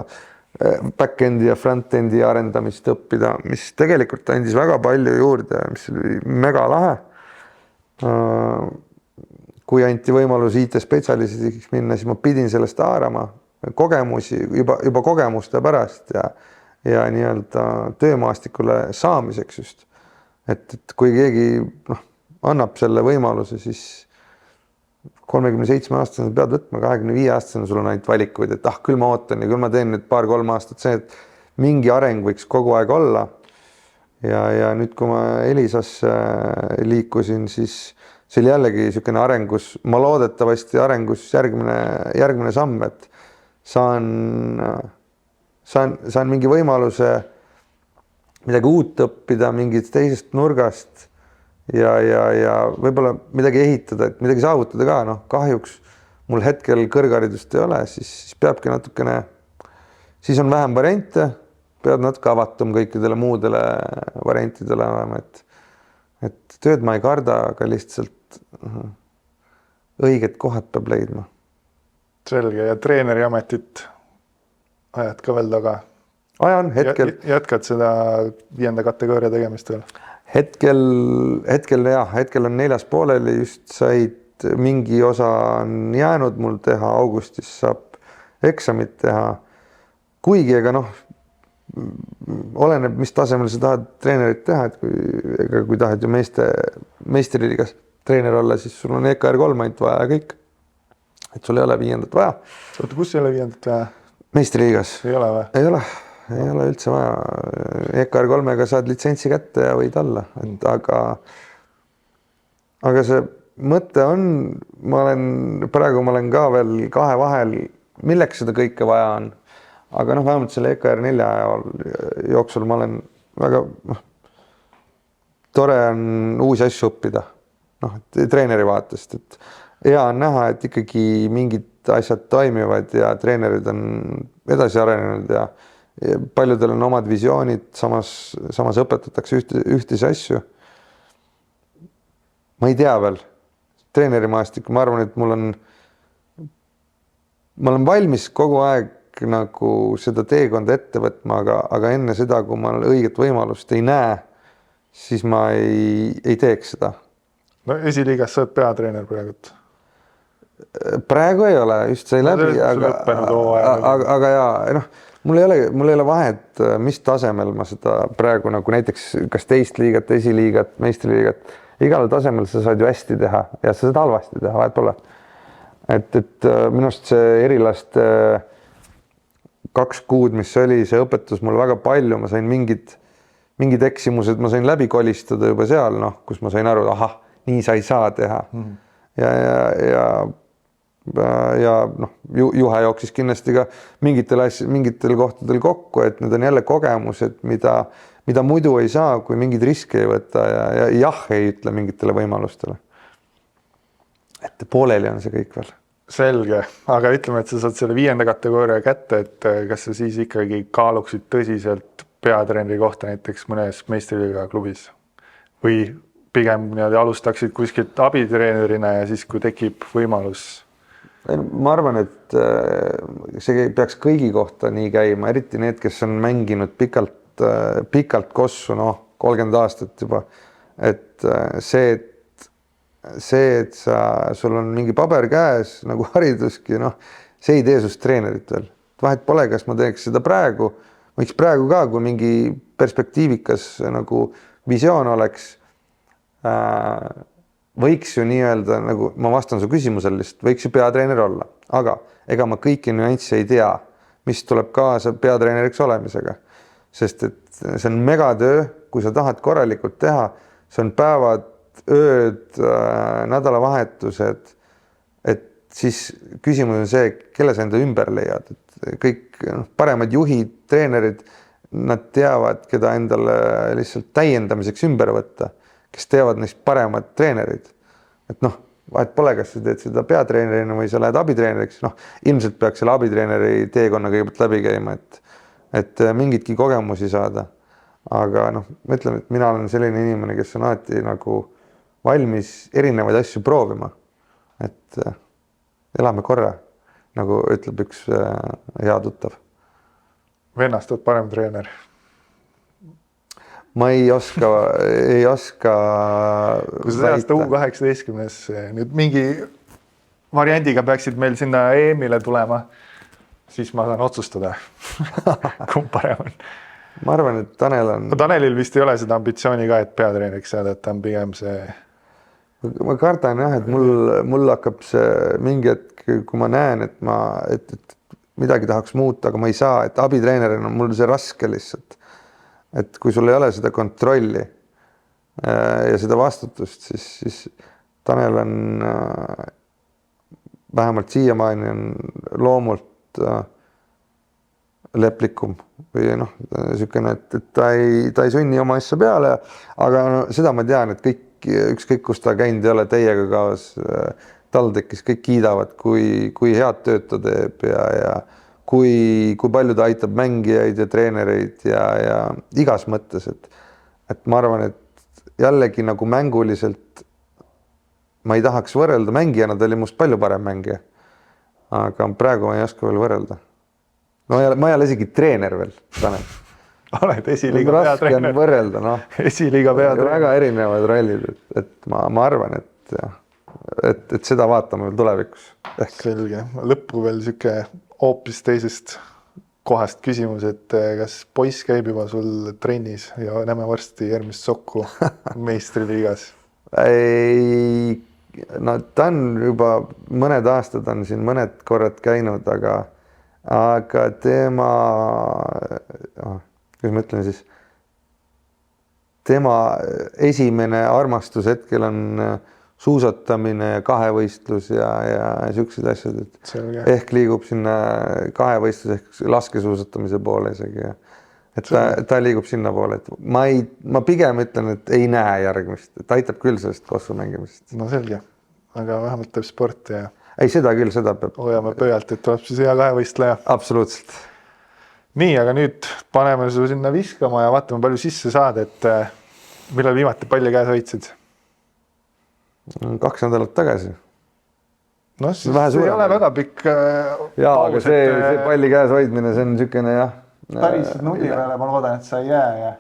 back-endi ja front-endi arendamist õppida, mis tegelikult andis väga palju juurde, mis oli mega lahe. Kui anti võimalus IT-spetsialistiks minna, siis ma pidin sellest haarama kogemusi, juba kogemuste pärast ja nii-öelda töömaastikule saamiseks just. Et kui keegi annab selle võimaluse, siis 37-aastasena pead võtma, 25-aastasena sul on ainult valikuid, et küll ma ootan ja küll ma teen nüüd 2-3 aastat see, et mingi areng võiks kogu aeg olla. Ja nüüd, kui ma Elisasse liikusin, siis see oli jällegi niisugune arengus, ma loodetavasti arengus järgmine samm, et saan mingi võimaluse midagi uut õppida mingit teisest nurgast ja võib-olla midagi ehitada, et midagi saavutada ka, noh, kahjuks mul hetkel kõrgharidust ei ole, siis peabki natukene, siis on vähem variante, pead natuke avatum kõikidele muudele variantidele olema, et tööd ma ei karda, aga lihtsalt õiged kohad peab leidma. Selge, ja treeneri ametit ajad ka veel taga? Ajan, hetkel. Jätkad seda 5. kategooria tegemist veel? Hetkel on 4. pooleli, just said mingi osa on jäänud mul teha, augustis saab eksamit teha. Kuigi, aga noh, oleneb, mis tasemel sa tahad treenerit teha, et kui tahad ju meistriliigas treener olla, siis sul on EKR3 ainult vaja kõik. Et sul ei ole 5. vaja. Oota, kus ei ole 5. vaja? Meistriliigas. Ei ole või? Ei ole üldse vaja. EKR3-ga saad litsentsi kätte ja võid alla. Aga see mõte on, praegu ma olen ka veel 2 vahel, milleks seda kõike vaja on. Aga noh, vähemalt selle EKR4 jooksul ma olen väga tore on uusi asju õppida. Noh, treeneri vaatest, et hea on näha, et ikkagi mingid asjad toimivad ja treenerid on edasi arenenud ja paljudel on omad visioonid, samas õpetatakse ühtisi asju. Ma ei tea veel, treenerimaastik, ma arvan, et ma olen valmis kogu aeg nagu seda teekonda ette võtma, aga enne seda, kui ma õiget võimalust ei näe, siis ma ei teeks seda. No esiliigas sa oled peatreener praegu. Praegu ei ole, just sai läbi, aga jaa, mul ei ole vahet, mis tasemel ma seda praegu nagu näiteks kas teist liigat, esiliigat, meistriliigat, igal tasemel sa saad ju hästi teha ja sa saad halvasti teha, vahet pole. Et minust see erilaste 2 kuud, mis oli, see õpetus mul väga palju, ma sain mingid eksimused, ma sain läbi kolistada juba seal, kus ma sain aru, ahah, nii sa ei saa teha. Ja Juhe jooksis kindlasti ka mingitel kohtadel kokku, et need on jälle kogemused, mida muidu ei saa, kui mingid riske ei võta ja jah ei ütle mingitele võimalustele. Et pooleli on see kõik veel. Selge, aga ütleme, et sa saad selle 5. kategooria kätte, et kas sa siis ikkagi kaaluksid tõsiselt peatreeneri kohta näiteks mõnes meistriliiga klubis või pigem alustaksid kuskilt abitreenerina ja siis, kui tekib võimalus? Ma arvan, et see peaks kõigi kohta nii käima, eriti need, kes on mänginud pikalt kossu, 30 aastat juba. Et et sul on mingi paber käes nagu hariduski, see ei tee sust treenerit veel. Vahet pole, kas ma teeks seda praegu, võiks praegu ka, kui mingi perspektiivikas nagu visioon oleks, võiks ju nii-öelda, nagu ma vastan su küsimusele lihtsalt, võiks ju peatreener olla, aga ega ma kõiki nüansse ei tea, mis tuleb kaasa peatreeneriks olemisega. Sest et see on megatöö, kui sa tahad korralikult teha, see on päevad, ööd, nädalavahetused, et siis küsimus on see, kelle sa enda ümber leiad. Et kõik paremad juhid, treenerid, nad teavad, keda endale lihtsalt täiendamiseks ümber võtta, kes teevad neist paremad treenerid. Et vahet pole, kas sa teed seda peatreenerina või sa lähed abitreeneriks. Ilmselt peaks selle abitreeneri teekonna kõigepealt läbi käima, et mingitki kogemusi saada. Aga ma ütlen, et mina olen selline inimene, kes on alati nagu valmis erinevaid asju proovima. Et elame korra, nagu ütleb üks hea tuttav. Vennast oled parem treener. Ma ei oska kui sa aasta U18-s nüüd mingi variandiga peaksid meil sinna EM-ile tulema, siis ma saan otsustada, kumb parem on. Ma arvan, et Tanelil vist ei ole seda ambitsiooni ka, et peatreeneriks saada, et ta on pigem see... Ma kardan jah, et mul hakkab see mingi hetk, kui ma näen, et midagi tahaks muuta, aga ma ei saa, et abitreenerina on mul see raske lihtsalt. Et kui sul ei ole seda kontrolli ja seda vastutust, siis Tanel on vähemalt siiamaani on loomult leplikum või niisugune, et ta ei sunni oma asja peale, aga seda ma tean, et ükskõik kus ta käinud ei ole teiega kaas, TalTechis kõik kiidavad, kui head tööd ta teeb ja kui palju ta aitab mängijaid ja treenereid ja igas mõttes, et ma arvan, et jällegi nagu mänguliselt ma ei tahaks võrrelda mängijana, ta oli must palju parem mängija, aga praegu ma ei oska veel võrrelda. Ma ei ole isegi treener veel, Tanel. Oled esiliiga peatreener. Võrrelda, Esiliiga peatreener. Väga erinevad rollid, et ma arvan, et seda vaatame veel tulevikus. Selge. Lõppu veel siuke hoopis teisest kohast küsimus, et kas poiss käib juba sul trennis ja näeme varsti järgmist sokku meistriliigas? Ei, ta on juba mõned aastad on siin mõned korrad käinud, aga tema, kuidas ma ütlen siis, tema esimene armastus hetkel on suusatamine ja kahevõistlus ja niisugused asjad, ehk liigub sinna kahevõistlus ehk laskesuusatamise poole isegi. Et ta liigub sinna poole, et ma pigem ütlen, et ei näe järgmist, et aitab küll sellest kossu mängimisest. No selge, aga vähemalt teeb sporti ja... Ei, seda küll, seda peab... Hoiame pööalt, et tuleb siis hea kahevõistleja. Absoluutselt. nii, aga nüüd paneme su sinna viskama ja vaatame, palju sisse saad, et millal viimati palli käes hoidsid? 2 nädalat tagasi. No siis ei ole väga pikk jaa, aga see palli käes hoidmine, see on niisugune jah. Päris nudi peale ma loodan, et sa ei jää. Ja...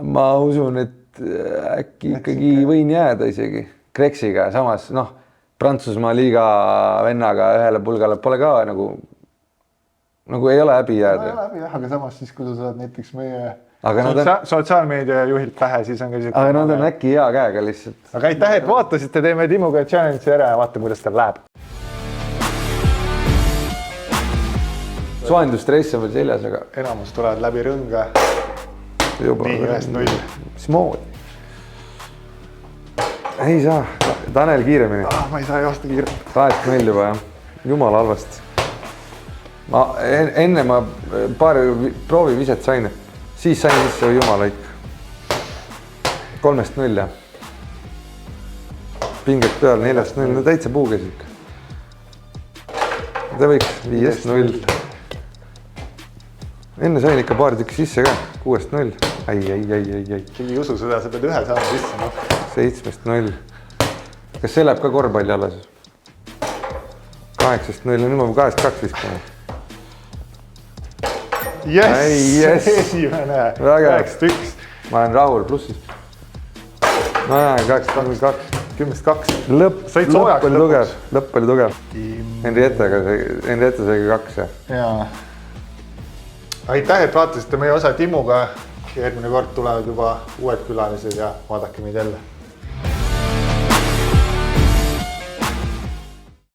Ma usun, et äkki ikkagi võin jääda isegi Kreksiga, samas Prantsusmaa liiga vennaga ühele pulgale pole ka nagu ei ole häbi jääda. Ei ole häbi jah, aga samas siis, kui sa saad näiteks meie sotsiaalmeedia juhilt pähe, siis on ka siuke... Aga nad on äkki hea käega lihtsalt. Aga aitäh, et vaatasite, teeme Timuga challenge'i ära ja vaatame, kuidas tal läheb. Soendusstress on veel seljas, aga... Enamus tulevad läbi rõnga. Nii, 1-0. Mis moodi? Ei saa. Tanel kiiremini. Ma ei saa joosta kiiremini. 8-0 juba, jah. Jumala halvast. Enne ma paar prooviviset sain. Siis sain sisse jumala ikka. 3-0, jah. Pinget peal, 4-0. No täitsa puuges ikka. Ta võiks 5-0. Enne sain ikka paar tükki sisse ka. 6-0. Ai. Keegi ei usu seda, sa pead ühe saama sisse. 7-0. Kas see läheb ka korvpalli alla siis? 8-0. Nüüd ma 8-2 viskama. Yes! Esimene! 9-1. Ma olen rahul plussis. No jaa, 8-2. 10-2. Lõpp oli tugev. Henriette sai 2. Jaa. Aitäh, et vaatasite meie osa Timuga. Järgmine kord tulevad juba uued külalised ja vaadake meid jälle.